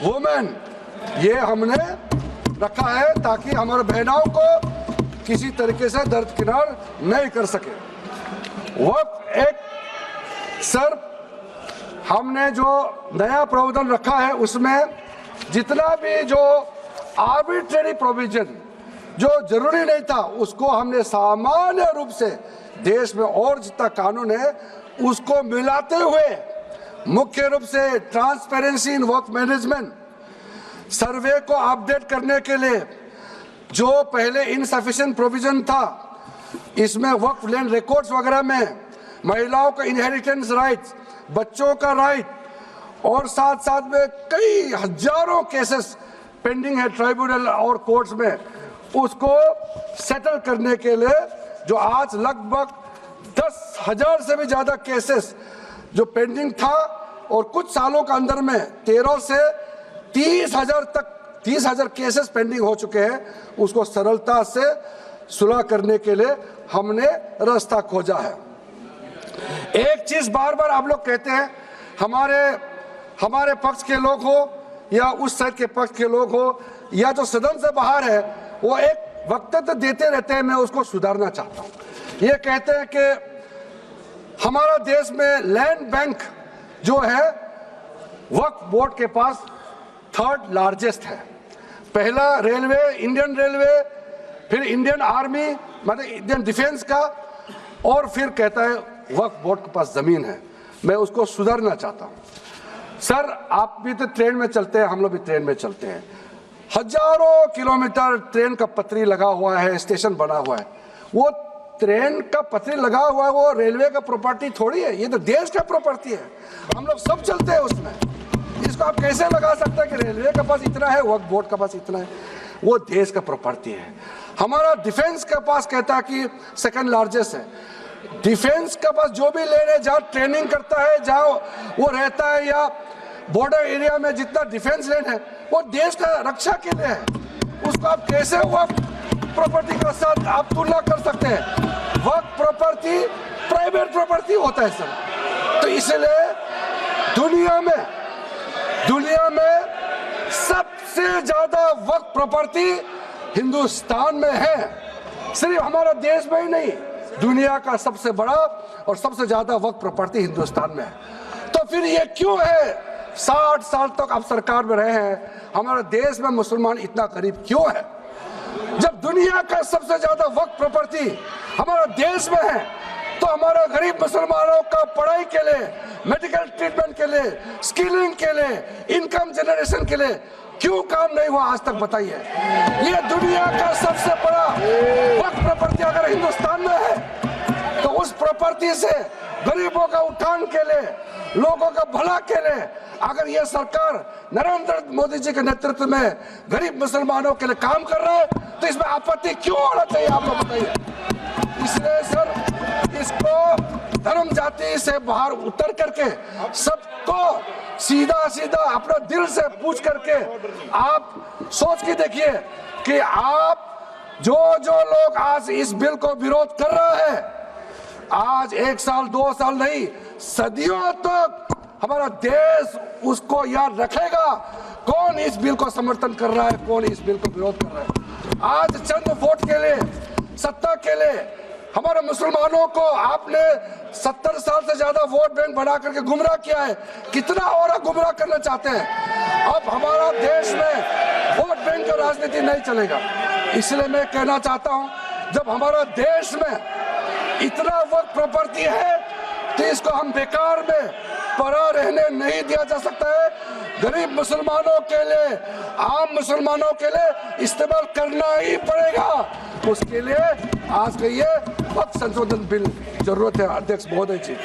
women. ये हमने रखा है ताकि हमारे बहनों को किसी तरीके से दरकिनार नहीं कर सके। वक्त एक सर, हमने जो नया प्रावधान रखा है उसमें जितना भी जो आर्बिट्रेरी प्रोविजन जो जरूरी नहीं था उसको हमने सामान्य रूप से देश में और जितना कानून है उसको मिलाते हुए मुख्य रूप से ट्रांसपेरेंसी इन वर्क मैनेजमेंट, सर्वे को अपडेट करने के लिए जो पहले इनसफिशिएंट प्रोविजन था, इसमें वक्फ लैंड रिकॉर्ड्स वगैरह में महिलाओं का इनहेरिटेंस राइट्स, बच्चों का राइट, और साथ साथ में कई हजारों केसेस पेंडिंग है ट्राइब्यूनल और कोर्ट्स में, उसको सेटल करने के लिए जो आज लगभग 10,000 से भी ज्यादा केसेस जो पेंडिंग था और कुछ सालों के अंदर में 13 से 30,000 केसेस पेंडिंग हो चुके हैं, उसको सरलता से सुलह करने के लिए हमने रास्ता खोजा है। एक चीज बार बार आप लोग कहते हैं, हमारे पक्ष के लोग हो या उस साइड के पक्ष के लोग हो या जो सदन से बाहर है, वो एक वक्तव्य देते रहते हैं, मैं उसको सुधारना चाहता हूं। ये कहते हैं कि हमारा देश में लैंड बैंक जो है वक्फ बोर्ड के पास 3rd लार्जेस्ट है। पहला रेलवे, इंडियन रेलवे, फिर इंडियन आर्मी मतलब इंडियन डिफेंस का, और फिर कहता है वक्फ बोर्ड के पास जमीन है। मैं उसको सुधारना चाहता हूं। सर आप भी तो ट्रेन में चलते हैं, हम लोग भी ट्रेन में चलते हैं, हजारों किलोमीटर ट्रेन का पटरी लगा हुआ है, स्टेशन बना हुआ है। वो ट्रेन का पटरी लगा हुआ है, वो रेलवे का प्रॉपर्टी थोड़ी है, ये तो देश का प्रॉपर्टी है। हम लोग सब चलते हैं उसमें। इसको आप कैसे लगा सकते हैं कि रेलवे के पास इतना है, वक्फ बोर्ड के पास इतना है? वो देश का प्रॉपर्टी है। हमारा डिफेंस के पास कहता है कि 2nd लार्जेस्ट है। डिफेंस के पास जो भी ले रहे, जहाँ ट्रेनिंग करता है, जहाँ वो रहता है, या बॉर्डर एरिया में जितना डिफेंस लैंड है, वो देश का रक्षा के लिए है। उसको आप कैसे वक्फ प्रॉपर्टी के साथ आप तुलना कर सकते हैं? वक्फ प्रॉपर्टी प्राइवेट प्रॉपर्टी होता है सर। तो इसलिए दुनिया में सबसे ज्यादा वक्फ प्रॉपर्टी हिंदुस्तान में है। सिर्फ हमारा देश में ही नहीं, दुनिया का सबसे बड़ा और सबसे ज्यादा वक्फ प्रॉपर्टी हिंदुस्तान में है। तो फिर ये क्यों है 60 साल तक आप सरकार में रहे हैं, हमारे देश में मुसलमान इतना गरीब क्यों है? जब दुनिया का सबसे ज्यादा वक्फ प्रॉपर्टी हमारा देश में है, तो हमारा गरीब मुसलमानों का पढ़ाई के लिए, मेडिकल ट्रीटमेंट के लिए, स्किलिंग के लिए, इनकम जनरेशन के लिए क्यों काम नहीं हुआ आज तक? बताइए। ये दुनिया का सबसे बड़ा वक्फ प्रॉपर्टी अगर हिंदुस्तान में है, तो उस प्रॉपर्टी से गरीबों का उत्थान के लिए, लोगों का भला के लिए अगर ये सरकार नरेंद्र मोदी जी के नेतृत्व में गरीब मुसलमानों के लिए काम कर रहा है, तो इसमें आपत्ति क्यों होना चाहिए? आप लोग बताइए। इसलिए सर इसको धर्म जाति से बाहर उतर करके सबको सीधा अपना दिल से पूछ करके आप सोच के देखिए कि आप जो लोग आज इस बिल को विरोध कर रहा है, आज 1 साल 2 साल नहीं, सदियों तक हमारा देश उसको याद रखेगा कौन इस बिल को समर्थन कर रहा है, कौन इस बिल को विरोध कर रहा है। आज चंद वोट के लिए, सत्ता के लिए हमारे मुसलमानों को आपने 70 साल से ज्यादा वोट बैंक बना करके गुमराह किया है। कितना और गुमराह करना चाहते हैं? अब हमारा देश में वोट बैंक का राजनीति नहीं चलेगा। इसलिए मैं कहना चाहता हूं, जब हमारा देश में इतना वक्त प्रॉपर्टी है, तो इसको हम बेकार में पड़ा रहने नहीं दिया जा सकता है। गरीब मुसलमानों के लिए, आम मुसलमानों के लिए इस्तेमाल करना ही पड़ेगा। उसके लिए आज के ये वक्त संशोधन बिल जरूरत है। अध्यक्ष महोदय जी,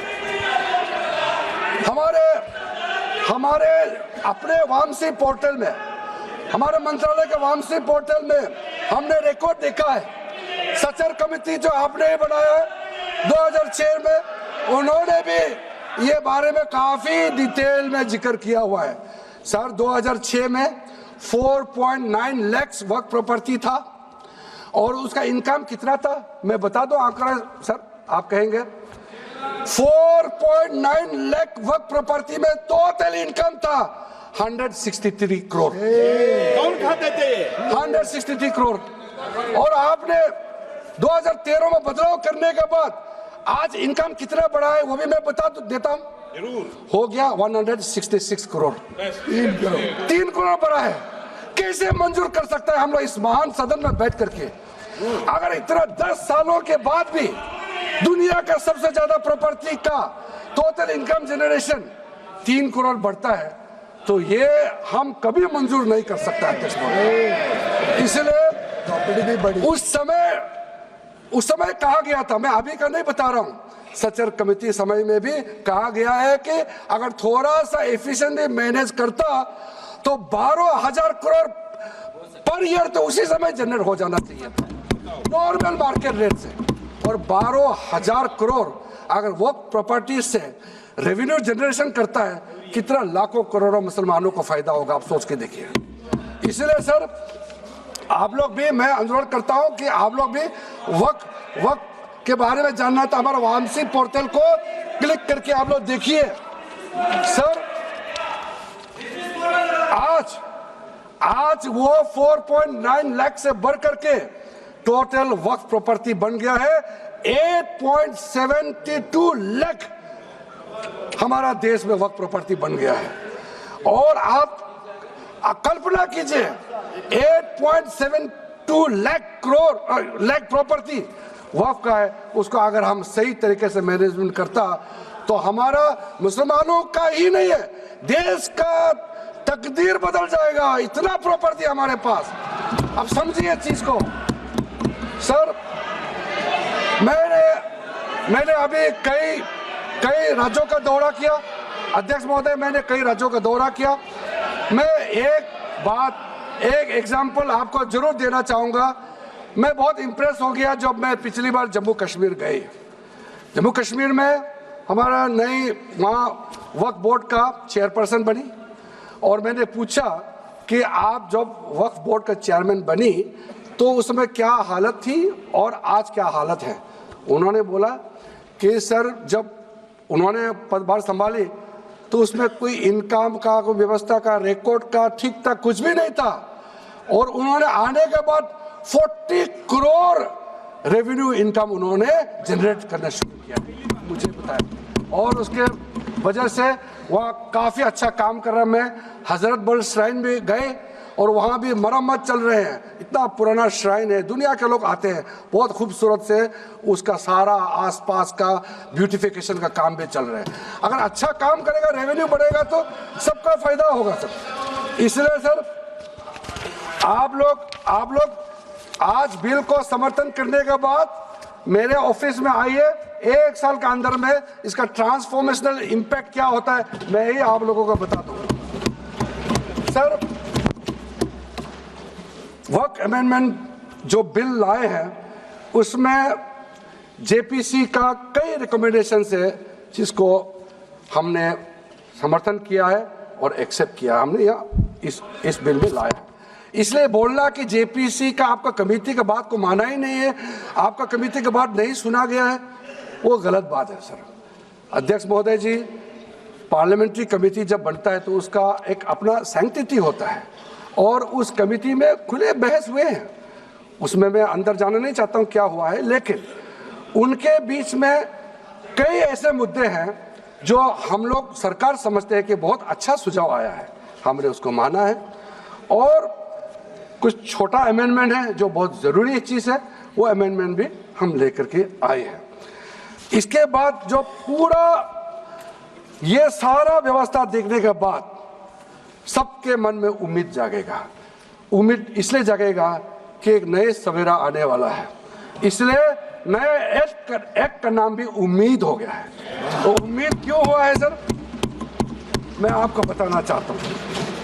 हमारे अपने वामसी पोर्टल में, हमारे मंत्रालय के वामसी पोर्टल में हमने रिकॉर्ड देखा है। सचर कमेटी जो आपने बनाया है 2006 में, उन्होंने भी ये बारे में काफी डिटेल में जिक्र किया हुआ है। सर 2006 में 4.9 लाख वक्त प्रॉपर्टी था और उसका इनकम कितना था मैं बता दूं आंकड़ा सर, आप कहेंगे 4.9 लाख वक्त प्रॉपर्टी में टोटल इनकम था 163 करोड़। कौन खाते थे? 163 करोड़। और आपने 2013 में बदलाव करने के बाद आज इनकम कितना बढ़ा है वो भी मैं बता देता हूं, जरूर। हो गया 166 करोड़। 3 करोड़ बढ़ा है। कैसे मंजूर कर सकता है हम लोग इस महान सदन में बैठ करके? अगर इतना 10 सालों के बाद भी दुनिया का सबसे ज्यादा प्रॉपर्टी का टोटल इनकम जनरेशन 3 करोड़ बढ़ता है, तो ये हम कभी मंजूर नहीं कर सकता अध्यक्ष महोदय। इसलिए उस समय कहा गया था, मैं अभी का नहीं बता रहा हूं, सचर कमेटी समय में भी कहा गया है कि अगर थोड़ा सा एफिशिएंटली मैनेज करता तो 12,000 करोड़ पर ईयर तो उसी समय जनरेट हो जाना चाहिए था नॉर्मल मार्केट रेट से। और 12,000 करोड़ अगर वो प्रॉपर्टी से रेवेन्यू जनरेशन करता है, कितना लाखों करोड़ों मुसलमानों को फायदा होगा, आप सोच के देखिए। इसलिए सर आप लोग भी, मैं अनुरोध करता हूं कि आप लोग भी वक्त के बारे में जानना है तो हमारा वामसी पोर्टल को क्लिक करके आप लोग देखिए। सर आज वो 4.9 लाख से बढ़ करके टोटल वक्फ प्रॉपर्टी बन गया है 8.72 लाख। हमारा देश में वक्फ प्रॉपर्टी बन गया है। और आप कल्पना कीजिए 8.72 लाख प्रॉपर्टी वक्फ का है, उसको अगर हम सही तरीके से मैनेजमेंट करता तो हमारा मुसलमानों का ही नहीं है, देश का तकदीर बदल जाएगा। इतना प्रॉपर्टी हमारे पास। अब समझिए चीज को। सर मैंने अभी कई राज्यों का दौरा किया। अध्यक्ष महोदय, मैंने कई राज्यों का दौरा किया। मैं एक एग्जांपल आपको जरूर देना चाहूंगा। मैं बहुत इंप्रेस हो गया जब मैं पिछली बार जम्मू कश्मीर गई। जम्मू कश्मीर में हमारा नई वहाँ वक्फ बोर्ड का चेयरपर्सन बनी और मैंने पूछा कि आप जब वक्फ बोर्ड का चेयरमैन बनी तो उसमें क्या हालत थी और आज क्या हालत है। उन्होंने बोला कि सर जब उन्होंने पदभार संभाली तो उसमें कोई इनकम का, कोई व्यवस्था का, रिकॉर्ड का ठीक ठाक कुछ भी नहीं था। और उन्होंने आने के बाद 40 करोड़ रेवेन्यू इनकम उन्होंने जनरेट करना शुरू किया, मुझे बताया। और उसके वजह से वहाँ काफ़ी अच्छा काम कर रहा। मैं हजरत बल श्राइन भी गए और वहाँ भी मरम्मत चल रहे हैं। इतना पुराना श्राइन है, दुनिया के लोग आते हैं, बहुत खूबसूरत से उसका सारा आसपास का ब्यूटिफिकेशन का काम भी चल रहा है। अगर अच्छा काम करेगा, रेवेन्यू बढ़ेगा तो सबका फायदा होगा सर। इसलिए सर आप लोग आज बिल को समर्थन करने के बाद मेरे ऑफिस में आइए। 1 साल के अंदर में इसका ट्रांसफॉर्मेशनल इम्पैक्ट क्या होता है मैं ही आप लोगों को बता दूंगा। सर वक्फ अमेंडमेंट जो बिल लाए हैं उसमें जेपीसी का कई रिकमेंडेशन है जिसको हमने समर्थन किया है और एक्सेप्ट किया हमने यहाँ इस बिल में लाया। इसलिए बोलना कि जेपीसी का आपका कमेटी के बात को माना ही नहीं है, आपका कमेटी के बात नहीं सुना गया है, वो गलत बात है सर। अध्यक्ष महोदय जी, पार्लियामेंट्री कमेटी जब बनता है तो उसका एक अपना सैंक्टिटी होता है और उस कमेटी में खुले बहस हुए हैं। उसमें मैं अंदर जाना नहीं चाहता हूँ क्या हुआ है, लेकिन उनके बीच में कई ऐसे मुद्दे हैं जो हम लोग सरकार समझते हैं कि बहुत अच्छा सुझाव आया है, हमने उसको माना है। और कुछ छोटा अमेंडमेंट है जो बहुत ज़रूरी चीज़ है, वो अमेंडमेंट भी हम लेकर के आए हैं। इसके बाद जो पूरा ये सारा व्यवस्था देखने के बाद सबके मन में उम्मीद जागेगा। उम्मीद इसलिए जागेगा कि एक नए सवेरा आने वाला है, इसलिए नए एक्ट का नाम भी उम्मीद हो गया है। तो उम्मीद क्यों हुआ है सर, मैं आपको बताना चाहता हूँ।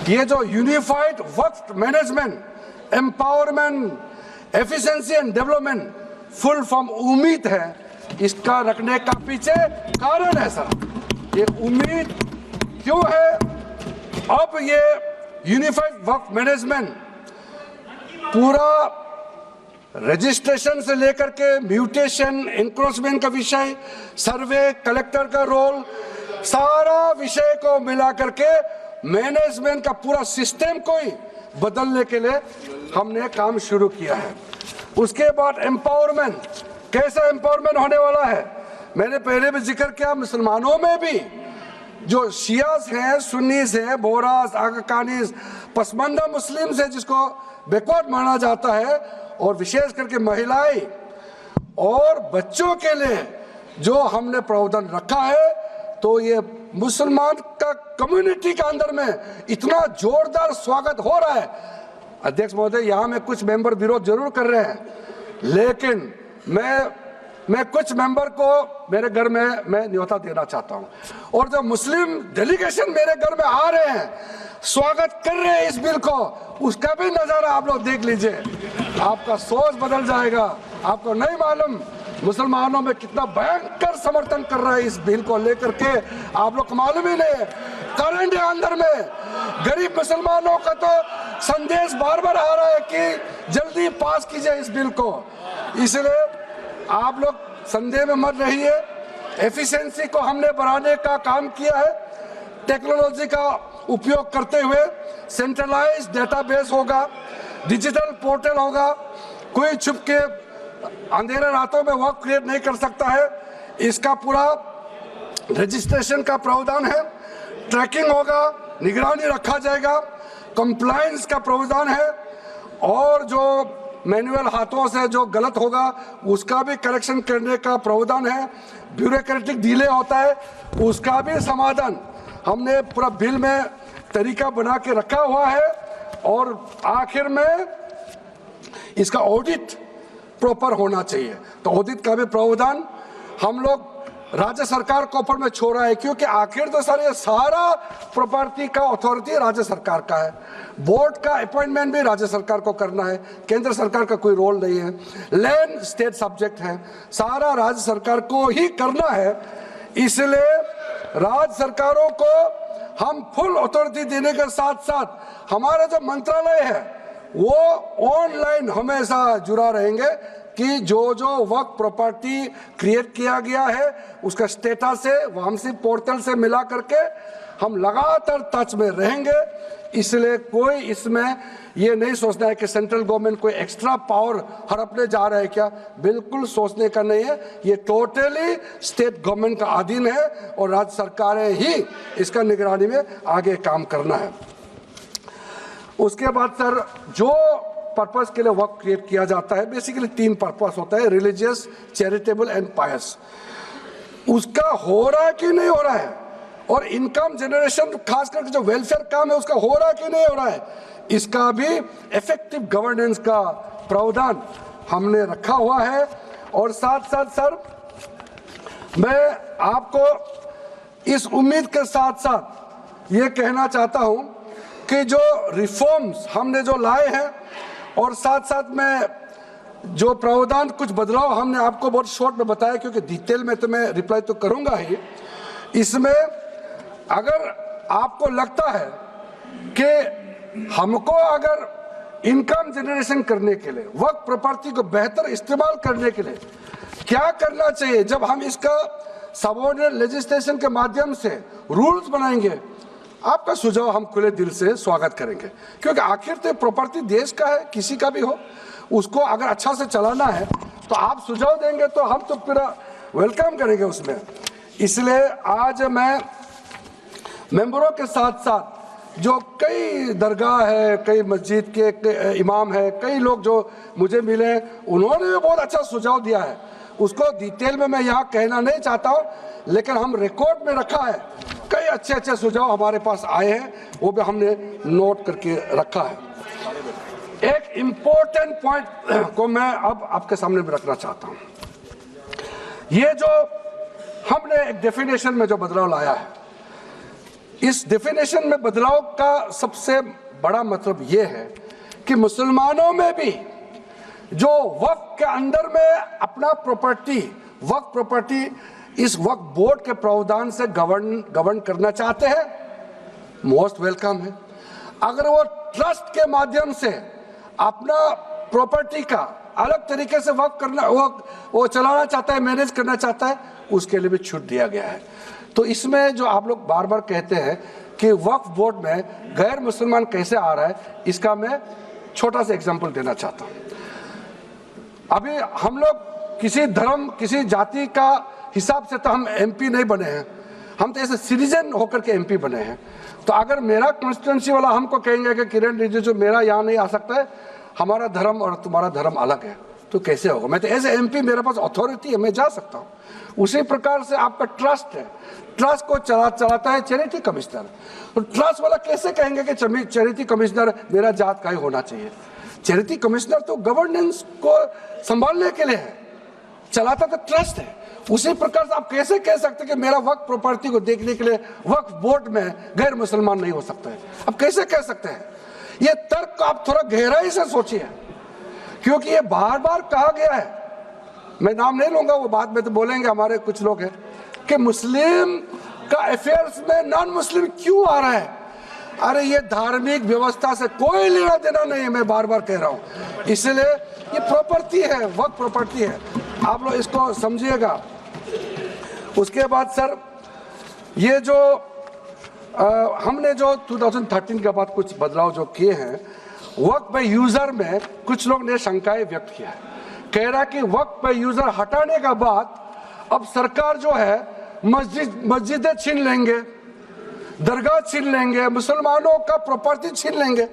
ये जो unified Waqf management, empowerment, efficiency and development, full form उम्मीद है, इसका रखने का पीछे कारण है सर। ये उम्मीद क्यों है, अब ये यूनिफाइड वक्फ मैनेजमेंट पूरा रजिस्ट्रेशन से लेकर के म्यूटेशन, इंक्रोचमेंट का विषय, सर्वे, कलेक्टर का रोल, सारा विषय को मिला करके मैनेजमेंट का पूरा सिस्टम को ही बदलने के लिए हमने काम शुरू किया है। उसके बाद एम्पावरमेंट, कैसा एम्पावरमेंट होने वाला है, मैंने पहले भी जिक्र किया। मुसलमानों में भी जो शियास हैं, सुन्नीस हैं, बोरास, आकाकानीस, पसमानदा मुस्लिम्स हैं जिसको बैकवर्ड माना जाता है, और विशेष करके महिलाएं और बच्चों के लिए जो हमने प्रावधान रखा है, तो ये मुसलमान का कम्युनिटी के अंदर में इतना जोरदार स्वागत हो रहा है। अध्यक्ष महोदय, यहाँ में कुछ मेंबर विरोध जरूर कर रहे हैं, लेकिन मैं कुछ मेंबर को मेरे घर में मैं न्योता देना चाहता हूँ। और जो मुस्लिम डेलीगेशन मेरे घर में आ रहे हैं, स्वागत कर रहे हैं इस बिल को, उसका भी नज़ारा आप लोग देख लीजिए। आपका सोच बदल जाएगा। आपको नहीं मालूम मुसलमानों में कितना भयंकर समर्थन कर रहा है इस बिल को लेकर के, आप लोग को मालूम ही नहीं है। करंट अंदर में गरीब मुसलमानों का तो संदेश बार बार आ रहा है कि जल्दी पास कीजिए इस बिल को। इसलिए आप लोग संदेह में मत रहिए। एफिशिएंसी को हमने बढ़ाने का काम किया है। टेक्नोलॉजी का उपयोग करते हुए सेंट्रलाइज्ड डेटाबेस होगा, डिजिटल पोर्टल होगा, कोई छुप के अंधेरे रातों में वर्क क्रिएट नहीं कर सकता है। इसका पूरा रजिस्ट्रेशन का प्रावधान है, ट्रैकिंग होगा, निगरानी रखा जाएगा, कंप्लायंस का प्रावधान है और जो मैनुअल हाथों से जो गलत होगा उसका भी करेक्शन करने का प्रावधान है। ब्यूरोक्रेटिक डिले होता है उसका भी समाधान हमने पूरा बिल में तरीका बना के रखा हुआ है। और आखिर में इसका ऑडिट प्रॉपर होना चाहिए, तो ऑडिट का भी प्रावधान हम लोग राज्य सरकार को ऊपर में छोड़ रहा है, क्योंकि आखिर तो सर ये सारा प्रॉपर्टी का अथॉरिटी राज्य सरकार का है। बोर्ड का अपॉइंटमेंट भी राज्य सरकार को करना है, केंद्र सरकार का कोई रोल नहीं है। लैंड स्टेट सब्जेक्ट है, सारा राज्य सरकार को ही करना है। इसलिए राज्य सरकारों को हम फुल अथॉरिटी देने के साथ साथ हमारा जो मंत्रालय है वो ऑनलाइन हमेशा जुड़ा रहेंगे कि जो जो वर्क प्रॉपर्टी क्रिएट किया गया है उसका स्टेटस है वामसी पोर्टल से मिला करके हम लगातार टच में रहेंगे। इसलिए कोई इसमें ये नहीं सोचना है कि सेंट्रल गवर्नमेंट कोई एक्स्ट्रा पावर हड़पने जा रहा है क्या, बिल्कुल सोचने का नहीं है। ये टोटली स्टेट गवर्नमेंट का अधीन है और राज्य सरकारें ही इसका निगरानी में आगे काम करना है। उसके बाद सर जो पर्पस के लिए वर्क क्रिएट किया जाता है, बेसिकली 3 पर्पस होता है, रिलीजियस, चैरिटेबल एंड पायस। उसका हो रहा है कि नहीं हो रहा है, और इनकम जनरेशन खास करके जो वेलफेयर काम है उसका हो रहा है कि नहीं हो रहा है, इसका भी इफेक्टिव गवर्नेंस का प्रावधान हमने रखा हुआ है। और साथ साथ सर मैं आपको इस उम्मीद के साथ साथ ये कहना चाहता हूं कि जो रिफॉर्म्स हमने जो लाए हैं और साथ साथ में जो प्रावधान कुछ बदलाव हमने आपको बहुत शॉर्ट में बताया, क्योंकि डिटेल में तो मैं रिप्लाई तो करूंगा ही। इसमें अगर आपको लगता है कि हमको अगर इनकम जनरेशन करने के लिए वर्क प्रॉपर्टी को बेहतर इस्तेमाल करने के लिए क्या करना चाहिए, जब हम इसका सबऑर्डिनेट लेजिस्लेशन के माध्यम से रूल्स बनाएंगे, आपका सुझाव हम खुले दिल से स्वागत करेंगे। क्योंकि आखिर तो प्रॉपर्टी देश का है, किसी का भी हो, उसको अगर अच्छा से चलाना है तो आप सुझाव देंगे तो हम तो पूरा वेलकम करेंगे उसमें। इसलिए आज मैं मेंबरों के साथ साथ जो कई दरगाह है, कई मस्जिद के इमाम है, कई लोग जो मुझे मिले, उन्होंने भी बहुत अच्छा सुझाव दिया है। उसको डिटेल में मैं यहाँ कहना नहीं चाहता हूँ, लेकिन हम रिकॉर्ड में रखा है, कई अच्छे अच्छे सुझाव हमारे पास आए हैं, वो भी हमने नोट करके रखा है। एक इम्पोर्टेंट पॉइंट को मैं अब आपके सामने भी रखना चाहता हूँ। ये जो हमने एक डेफिनेशन में जो बदलाव लाया है, इस डेफिनेशन में बदलाव का सबसे बड़ा मतलब ये है कि मुसलमानों में भी जो वक्फ के अंदर में अपना प्रॉपर्टी, वक्फ प्रॉपर्टी इस वक्फ बोर्ड के प्रावधान से गवर्न करना चाहते हैं, मोस्ट वेलकम है। अगर वो ट्रस्ट के माध्यम से अपना प्रॉपर्टी का अलग तरीके से वक्फ करना, वो चलाना चाहता है, मैनेज करना चाहता है, उसके लिए भी छूट दिया गया है। तो इसमें जो आप लोग बार बार कहते हैं कि वक्फ बोर्ड में गैर मुसलमान कैसे आ रहा है, इसका मैं छोटा सा एग्जांपल देना चाहता हूँ। अभी हम लोग किसी धर्म, किसी जाति का हिसाब से तो हम एमपी नहीं बने हैं, हम तो ऐसे सिटीजन होकर के एमपी बने हैं। तो अगर मेरा कॉन्स्टिट्यूंसी वाला हमको कहेंगे कि किरण रिजिजू मेरा यहाँ नहीं आ सकता है, हमारा धर्म और तुम्हारा धर्म अलग है, तो कैसे होगा? मैं तो एज एमपी, मेरे पास अथॉरिटी है, मैं जा सकता हूँ। उसी प्रकार से आपका ट्रस्ट है, ट्रस्ट को चलाता है चैरिटी कमिश्नर। तो ट्रस्ट वाला कैसे कहेंगे कि चैरिटी कमिश्नर मेरा जात का ही होना चाहिए? चैरिटी कमिश्नर तो गवर्नेंस को संभालने के लिए है, चलाता तो ट्रस्ट है। उसी प्रकार से आप कैसे कह सकते हैं कि मेरा वक्फ प्रॉपर्टी को देखने के लिए वक्फ बोर्ड में गैर मुसलमान नहीं हो सकता है? आप कैसे कह सकते हैं? ये तर्क आप थोड़ा गहराई से सोचिए, क्योंकि ये बार बार कहा गया है, मैं नाम नहीं लूंगा, वो बाद में तो बोलेंगे हमारे कुछ लोग हैं कि मुस्लिम का अफेयर्स में नॉन मुस्लिम क्यों आ रहा है। अरे ये धार्मिक व्यवस्था से कोई लेना देना नहीं है, मैं बार बार कह रहा हूं। इसलिए ये प्रॉपर्टी है, वक्फ प्रॉपर्टी है। आप लोग इसको समझिएगा। उसके बाद सर ये जो हमने जो 2013 के बाद कुछ बदलाव जो किए हैं, वक्त पे यूजर में कुछ लोग ने शंकाएं व्यक्त किया है, कह रहा कि वक्त पे यूजर हटाने के बाद अब सरकार जो है मस्जिदें छीन लेंगे, दरगाह छीन लेंगे, मुसलमानों का प्रॉपर्टी छीन लेंगे,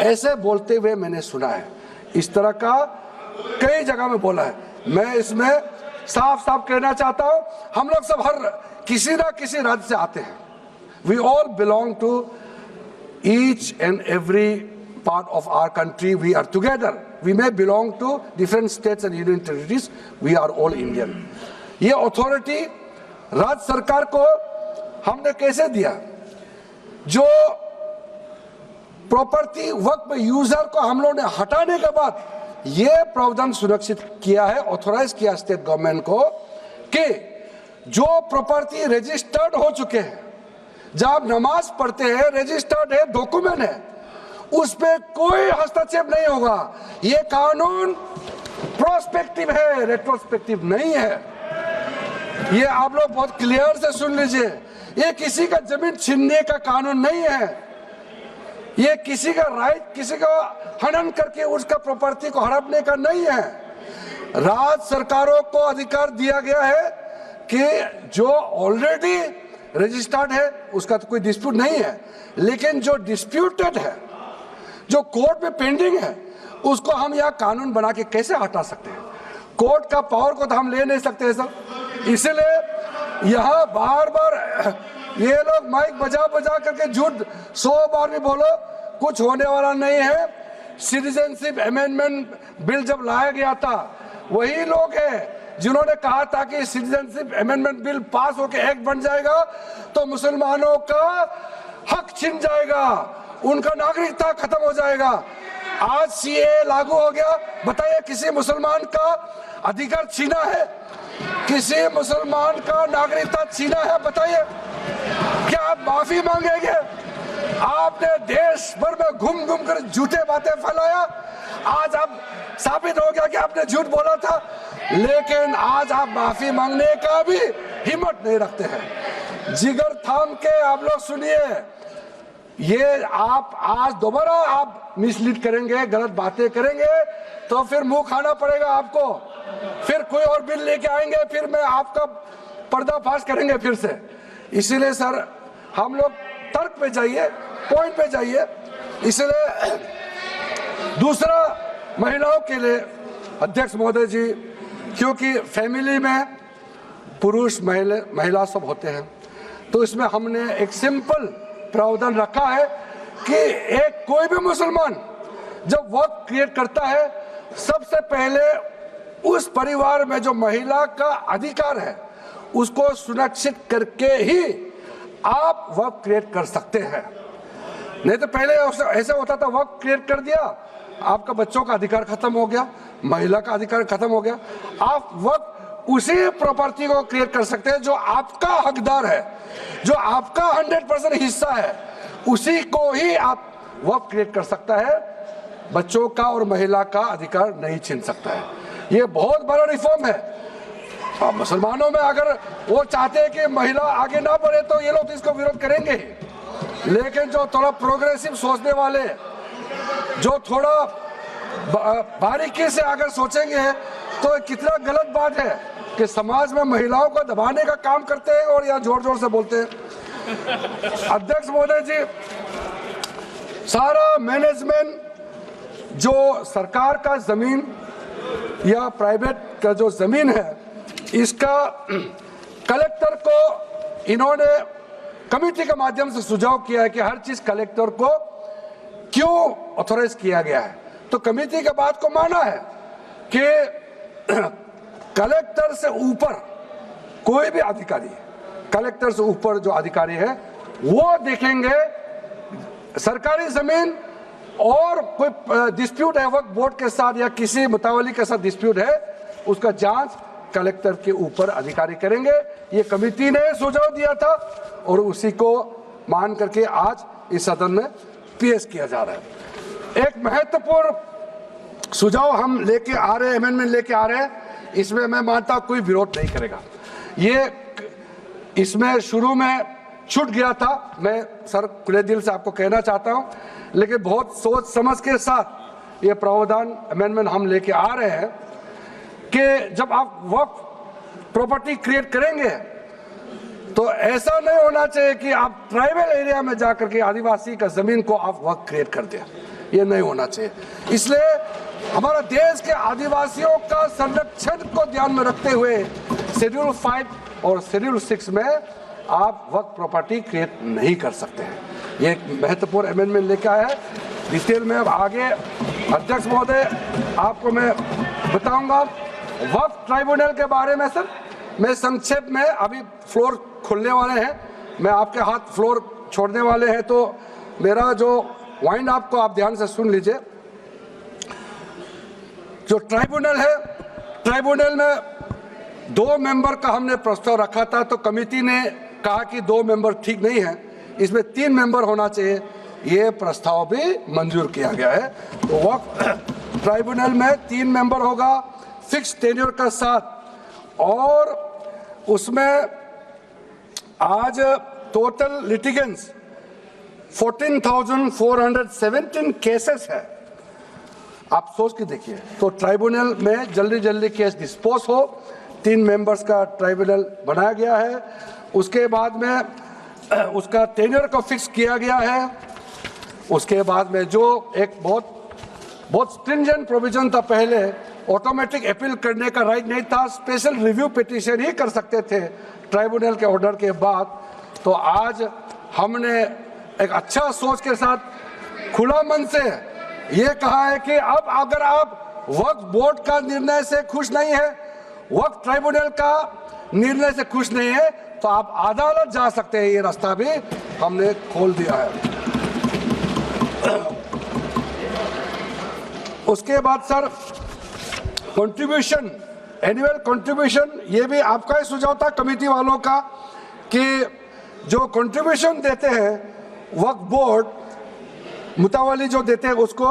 ऐसे बोलते हुए मैंने सुना है। इस तरह का कई जगह में बोला है। मैं इसमें साफ साफ कहना चाहता हूं, हम लोग सब हर किसी ना किसी राज्य से आते हैं। We all belong to each and every part of our country, we are together, we may belong to different states and union territories, we are all Indian. ये अथॉरिटी राज्य सरकार को हमने कैसे दिया? जो प्रॉपर्टी वक्त में यूजर को हम लोगों ने हटाने के बाद ये प्रावधान सुरक्षित किया है, ऑथोराइज किया स्टेट गवर्नमेंट को कि जो प्रॉपर्टी रजिस्टर्ड हो चुके हैं, जब आप नमाज पढ़ते हैं, रजिस्टर्ड है, डॉक्यूमेंट है, उस पे कोई हस्तक्षेप नहीं होगा। ये कानून प्रोस्पेक्टिव है, रेट्रोस्पेक्टिव नहीं है। ये आप लोग बहुत क्लियर से सुन लीजिए, ये किसी का जमीन छीनने का कानून नहीं है। ये किसी का राइट, किसी का हनन करके उसका प्रॉपर्टी को हड़पने का नहीं है। राज्य सरकारों को अधिकार दिया गया है कि जो ऑलरेडी रजिस्टर्ड है उसका तो कोई डिस्प्यूट नहीं है, लेकिन जो डिस्प्यूटेड है, जो कोर्ट में पेंडिंग है, उसको हम यहाँ कानून बना के कैसे हटा सकते हैं? कोर्ट का पावर को तो हम ले नहीं सकते सर। इसलिए यहाँ बार बार ये लोग माइक बजा बजा करके झूठ 100 बार भी बोलो, कुछ होने वाला नहीं है। सिटीजनशिप अमेंडमेंट बिल जब लाया गया था, वही लोग हैं जिन्होंने कहा था कि सिटीजनशिप अमेंडमेंट बिल पास होकर एक्ट बन जाएगा तो मुसलमानों का हक छिन जाएगा, उनका नागरिकता खत्म हो जाएगा। आज सीए लागू हो गया, बताइए किसी मुसलमान का अधिकार छीना है? किसी मुसलमान का नागरिकता छीना है? बताइए, क्या आप माफी मांगेंगे? आपने देश भर में घूम घूम कर झूठे बातें फैलाया, आज आप साबित हो गया कि आपने झूठ बोला था, लेकिन आज आप माफी मांगने का भी हिम्मत नहीं रखते हैं। जिगर थाम के आप लोग सुनिए, ये आप आज दोबारा आप मिसलीड करेंगे, गलत बातें करेंगे तो फिर मुंह खाना पड़ेगा आपको। फिर कोई और बिल लेके आएंगे, फिर मैं आपका पर्दाफाश करेंगे फिर से। इसीलिए सर हम लोग तर्क पे जाइए, पॉइंट पे जाइए। इसलिए दूसरा, महिलाओं के लिए अध्यक्ष महोदय जी, क्योंकि फैमिली में पुरुष महिला सब होते हैं, तो इसमें हमने एक सिंपल प्रावधान रखा है कि एक कोई भी मुसलमान जब वर्क क्रिएट करता है, सबसे पहले उस परिवार में जो महिला का अधिकार है उसको सुरक्षित करके ही आप वर्क क्रिएट कर सकते हैं। नहीं तो पहले ऐसा होता था, वर्क क्रिएट कर दिया, आपका बच्चों का अधिकार खत्म हो गया, महिला का अधिकार खत्म हो गया। आप वर्क उसी प्रॉपर्टी को क्रिएट कर सकते हैं जो आपका हकदार है, जो आपका 100% हिस्सा है, उसी को ही आप वर्क क्रिएट कर सकता है। बच्चों का और महिला का अधिकार नहीं छीन सकता है। ये बहुत बड़ा रिफॉर्म है। मुसलमानों में अगर वो चाहते हैं कि महिला आगे ना बढ़े तो ये लोग तो इसको विरोध करेंगे, लेकिन जो थोड़ा प्रोग्रेसिव सोचने वाले, जो थोड़ा बारीकी से अगर सोचेंगे तो कितना गलत बात है कि समाज में महिलाओं को दबाने का काम करते हैं और यहाँ जोर जोर से बोलते हैं। अध्यक्ष महोदय जी, सारा मैनेजमेंट जो सरकार का जमीन या प्राइवेट का जो जमीन है, इसका कलेक्टर को इन्होंने कमेटी के माध्यम से सुझाव किया है कि हर चीज कलेक्टर को क्यों ऑथोराइज किया गया है। तो कमेटी के बात को माना है कि कलेक्टर से ऊपर कोई भी अधिकारी, कलेक्टर से ऊपर जो अधिकारी है वो देखेंगे सरकारी जमीन और कोई डिस्प्यूट है वक्फ बोर्ड के साथ या किसी मुतावली के साथ डिस्प्यूट है, उसका जांच कलेक्टर के ऊपर अधिकारी करेंगे। ये कमेटी ने सुझाव दिया था और उसी को मान करके आज इस सदन में पेश किया जा रहा है। एक महत्वपूर्ण सुझाव हम लेके आ रहे हैं, अमेंडमेंट लेके आ रहे हैं इसमें मैं मानता हूं कोई विरोध नहीं करेगा। ये इसमें शुरू में छूट गया था, मैं सर खुले दिल से आपको कहना चाहता हूं, लेकिन बहुत सोच समझ के साथ ये प्रावधान अमेंडमेंट हम लेके आ रहे हैं कि जब आप वक्फ प्रॉपर्टी क्रिएट करेंगे तो ऐसा नहीं होना चाहिए कि आप ट्राइबल एरिया में जाकर के आदिवासी का जमीन को आप वक्फ क्रिएट कर दें, ये नहीं होना चाहिए। इसलिए हमारा देश के आदिवासियों का संरक्षण को ध्यान में रखते हुए शेड्यूल 5 और शेड्यूल 6 में आप वक्फ प्रॉपर्टी क्रिएट नहीं कर सकते हैं। ये एक महत्वपूर्ण अमेंडमेंट लेकर आया है। डिटेल में अब आगे अध्यक्ष महोदय आपको मैं बताऊंगा। वक्फ ट्राइब्यूनल के बारे में सर मैं संक्षेप में, अभी फ्लोर खुलने वाले हैं, मैं आपके हाथ फ्लोर छोड़ने वाले हैं, तो मेरा जो वाइंड अप को आप ध्यान से सुन लीजिए। जो ट्राइब्यूनल है, ट्राइब्यूनल में 2 मेंबर का हमने प्रस्ताव रखा था, तो कमेटी ने कहा कि 2 मेंबर ठीक नहीं है, इसमें 3 मेंबर होना चाहिए। ये प्रस्ताव भी मंजूर किया गया है। तो वक्फ ट्राइब्यूनल में 3 मेंबर होगा फिक्स टेन्योर का साथ, और उसमें आज टोटल लिटिगेंट्स 14,417 केसेस है। आप सोच के देखिए, तो ट्राइब्यूनल में जल्दी केस डिस्पोज हो। 3 मेंबर्स का ट्राइब्यूनल बनाया गया है। उसके बाद में उसका टेन्योर को फिक्स किया गया है। उसके बाद में जो एक बहुत स्ट्रिंजेंट प्रोविजन था, पहले ऑटोमेटिक अपील करने का राइट नहीं था, स्पेशल रिव्यू पिटीशन ही कर सकते थे ट्राइब्यूनल के ऑर्डर के बाद। तो आज हमने एक अच्छा सोच के साथ खुला मन से ये कहा है कि अब अगर आप वक्फ बोर्ड का निर्णय से खुश नहीं है, वक्फ ट्राइब्यूनल का निर्णय से खुश नहीं है, तो आप अदालत जा सकते हैं। ये रास्ता भी हमने खोल दिया है। उसके बाद सर कंट्रीब्यूशन, एनुअल कंट्रीब्यूशन, ये भी आपका ही सुझाव था कमेटी वालों का कि जो कंट्रीब्यूशन देते हैं वक्फ बोर्ड मुतावली जो देते हैं उसको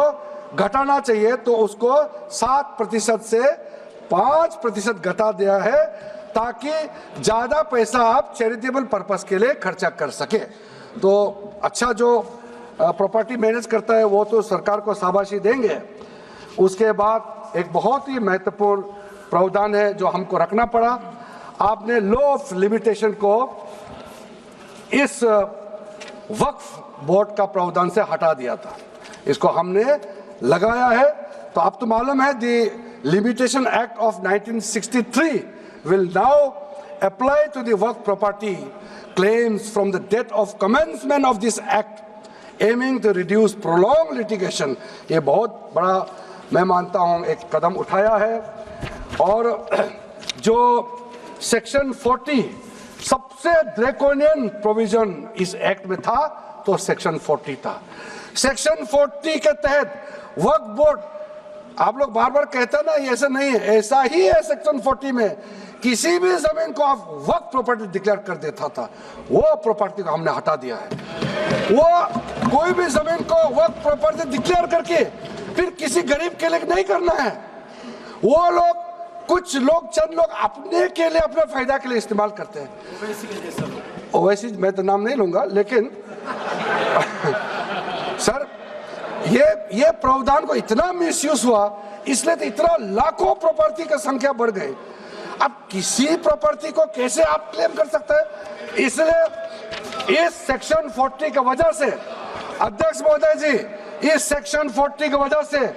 घटाना चाहिए, तो उसको 7% से 5% घटा दिया है, ताकि ज़्यादा पैसा आप चैरिटेबल पर्पस के लिए खर्चा कर सके। तो अच्छा जो प्रॉपर्टी मैनेज करता है वो तो सरकार को शाबाशी देंगे। उसके बाद एक बहुत ही महत्वपूर्ण प्रावधान है जो हमको रखना पड़ा, आपने लॉ ऑफ लिमिटेशन को इस वक्फ बोर्ड का प्रावधान से हटा दिया था, इसको हमने लगाया है। तो आप तो मालूम है the limitation act of 1963 will now apply to the work property claims from the date of commencement of this act, aiming to reduce prolonged litigation। ये बहुत बड़ा मैं मानता हूँ एक कदम उठाया है। और जो सेक्शन 40 सबसे ड्रैकोनियन प्रोविजन इस एक्ट में था, तो सेक्शन 40 था। सेक्शन 40 के तहत वक्फ बोर्ड, आप लोग बार बार कहते हैं ना, ये ऐसा नहीं है, ऐसा ही है। सेक्शन 40 में किसी भी जमीन को आप वक्फ प्रॉपर्टी डिक्लेयर कर देता था, वो प्रॉपर्टी को हमने हटा दिया है। वो कोई भी जमीन को वक्फ प्रॉपर्टी डिक्लेयर करके फिर किसी गरीब के लिए नहीं करना है। वो लोग, कुछ लोग, चंद लोग अपने के लिए, अपने फायदा के लिए इस्तेमाल करते हैं। ओवैसी मैं तो नाम नहीं लूंगा, लेकिन सर ये प्रावधान को इतना मिसयूज हुआ, इसलिए तो इतना लाखों प्रॉपर्टी का संख्या बढ़ गई। अब किसी प्रॉपर्टी को कैसे आप क्लेम कर सकते हैं? इसलिए इस सेक्शन 40 की वजह से, अध्यक्ष महोदय जी, इस सेक्शन 40 की वजह से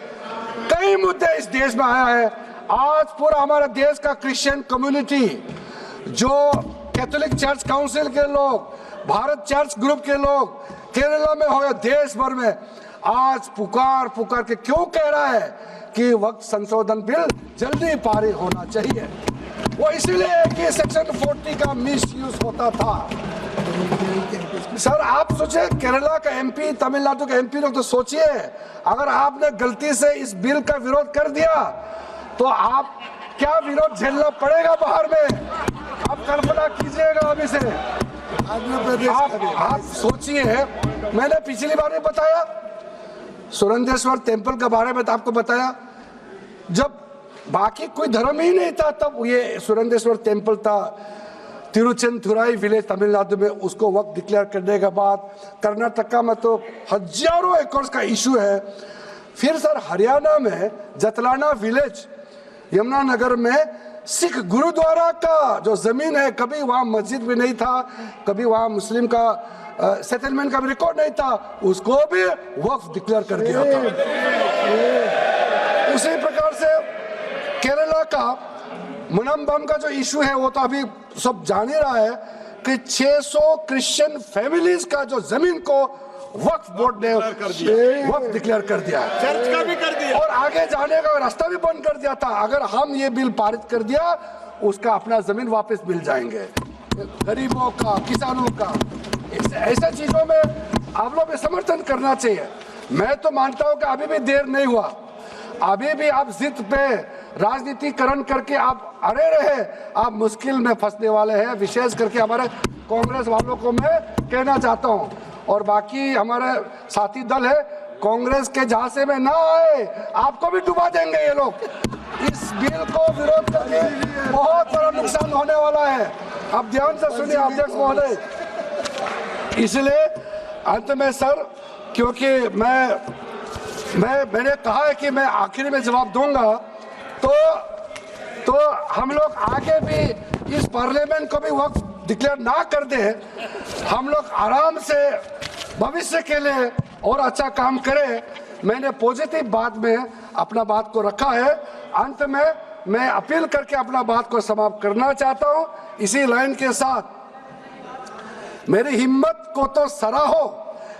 कई मुद्दे इस देश में आया है। आज पूरा हमारा देश का क्रिश्चियन कम्युनिटी, जो कैथोलिक चर्च काउंसिल के लोग, भारत चर्च ग्रुप के लोग, केरला में हो या देश भर में, आज पुकार के क्यों कह रहा है कि वक्त संशोधन बिल जल्दी पारित होना चाहिए। वो इसलिए कि सेक्शन 40 का मिसयूज होता था। सर आप सोचिए, केरला का एमपी, तमिलनाडु का एमपी लोग तो सोचिए, अगर आपने गलती से इस बिल का विरोध कर दिया तो आप क्या विरोध झेलना पड़ेगा बाहर में। आप कल्पना कीजिएगा अभी से। आप सोचिए, मैंने पिछली बार भी बताया सुरेंद्रेश्वर टेम्पल के बारे में, तो आपको बताया, जब बाकी कोई धर्म ही नहीं था तब। ये सुरेंद्रेश्वर टेम्पल था तिरुचेंदुराई विलेज तमिलनाडु में, उसको वक्त डिक्लेयर करने के बाद कर्नाटका में तो हजारों एकड़ का इशू है। फिर सर हरियाणा में जतलाना विलेज यमुनानगर में सिख गुरुद्वारा का जो जमीन है, कभी वहाँ मस्जिद भी नहीं था, कभी वहाँ मुस्लिम का सेटलमेंट का भी रिकॉर्ड नहीं था, उसको भी वक्फ डिक्लेयर कर दिया था। उसी प्रकार से केरला का मनम्बम का जो इशू है वो तो अभी सब जान ही रहा है कि 600 क्रिश्चियन फैमिलीज का जो जमीन को वक्फ बोर्ड ने वक्फ डिक्लेयर कर दिया, चर्च का भी कर दिया और आगे जाने का रास्ता भी बंद कर दिया था। अगर हम ये बिल पारित कर दिया, उसका अपना जमीन वापस मिल जाएंगे गरीबों का, किसानों का। ऐसे चीजों में आप लोग भी समर्थन करना चाहिए। मैं तो मानता हूं कि अभी भी देर नहीं हुआ, अभी भी आप जिद पे राजनीतिकरण करके आप अड़े रहे, आप मुश्किल में फंसने वाले हैं। विशेष करके हमारे कांग्रेस वालों को मैं कहना चाहता हूं, और बाकी हमारे साथी दल है, कांग्रेस के झांसे में ना आए, आपको भी डुबा देंगे ये लोग। इस बिल को विरोध करके बहुत बड़ा नुकसान होने वाला है। आप ध्यान से सुनिए अध्यक्ष महोदय। इसलिए अंत में सर, क्योंकि मैंने कहा है कि मैं आखिर में जवाब दूंगा, तो हम लोग आगे भी इस पार्लियामेंट को भी वक्त डिक्लेयर ना कर दे, हम लोग आराम से भविष्य के लिए और अच्छा काम करें। मैंने पॉजिटिव बात में अपना बात को रखा है। अंत में मैं अपील करके अपना बात को समाप्त करना चाहता हूं इसी लाइन के साथ। मेरी हिम्मत को तो सराहो।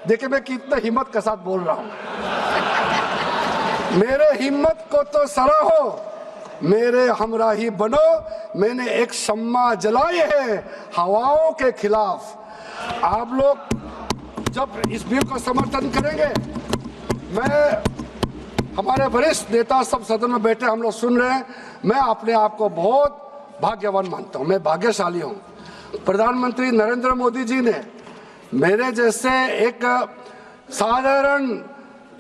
देखिए मैं कितना हिम्मत के साथ बोल रहा हूं। मेरे हिम्मत को तो सराहो, मेरे हमराही बनो। मैंने एक शम्मा जलाई है हवाओं के खिलाफ। आप लोग जब इस बिल को समर्थन करेंगे, मैं हमारे वरिष्ठ नेता सब सदन में बैठे हम लोग सुन रहे हैं, मैं अपने आप को बहुत भाग्यवान मानता हूं, मैं भाग्यशाली हूं। प्रधानमंत्री नरेंद्र मोदी जी ने मेरे जैसे एक साधारण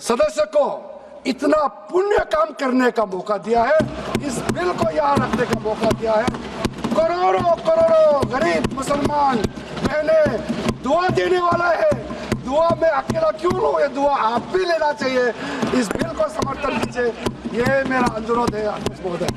सदस्य को इतना पुण्य काम करने का मौका दिया है, इस बिल को यहाँ रखने का मौका दिया है। करोड़ों करोड़ों गरीब मुसलमान बहने दुआ देने वाला है। दुआ में अकेला क्यों लो, ये दुआ आप भी लेना चाहिए। इस बिल को समर्थन कीजिए, ये मेरा अनुरोध है अध्यक्ष महोदय।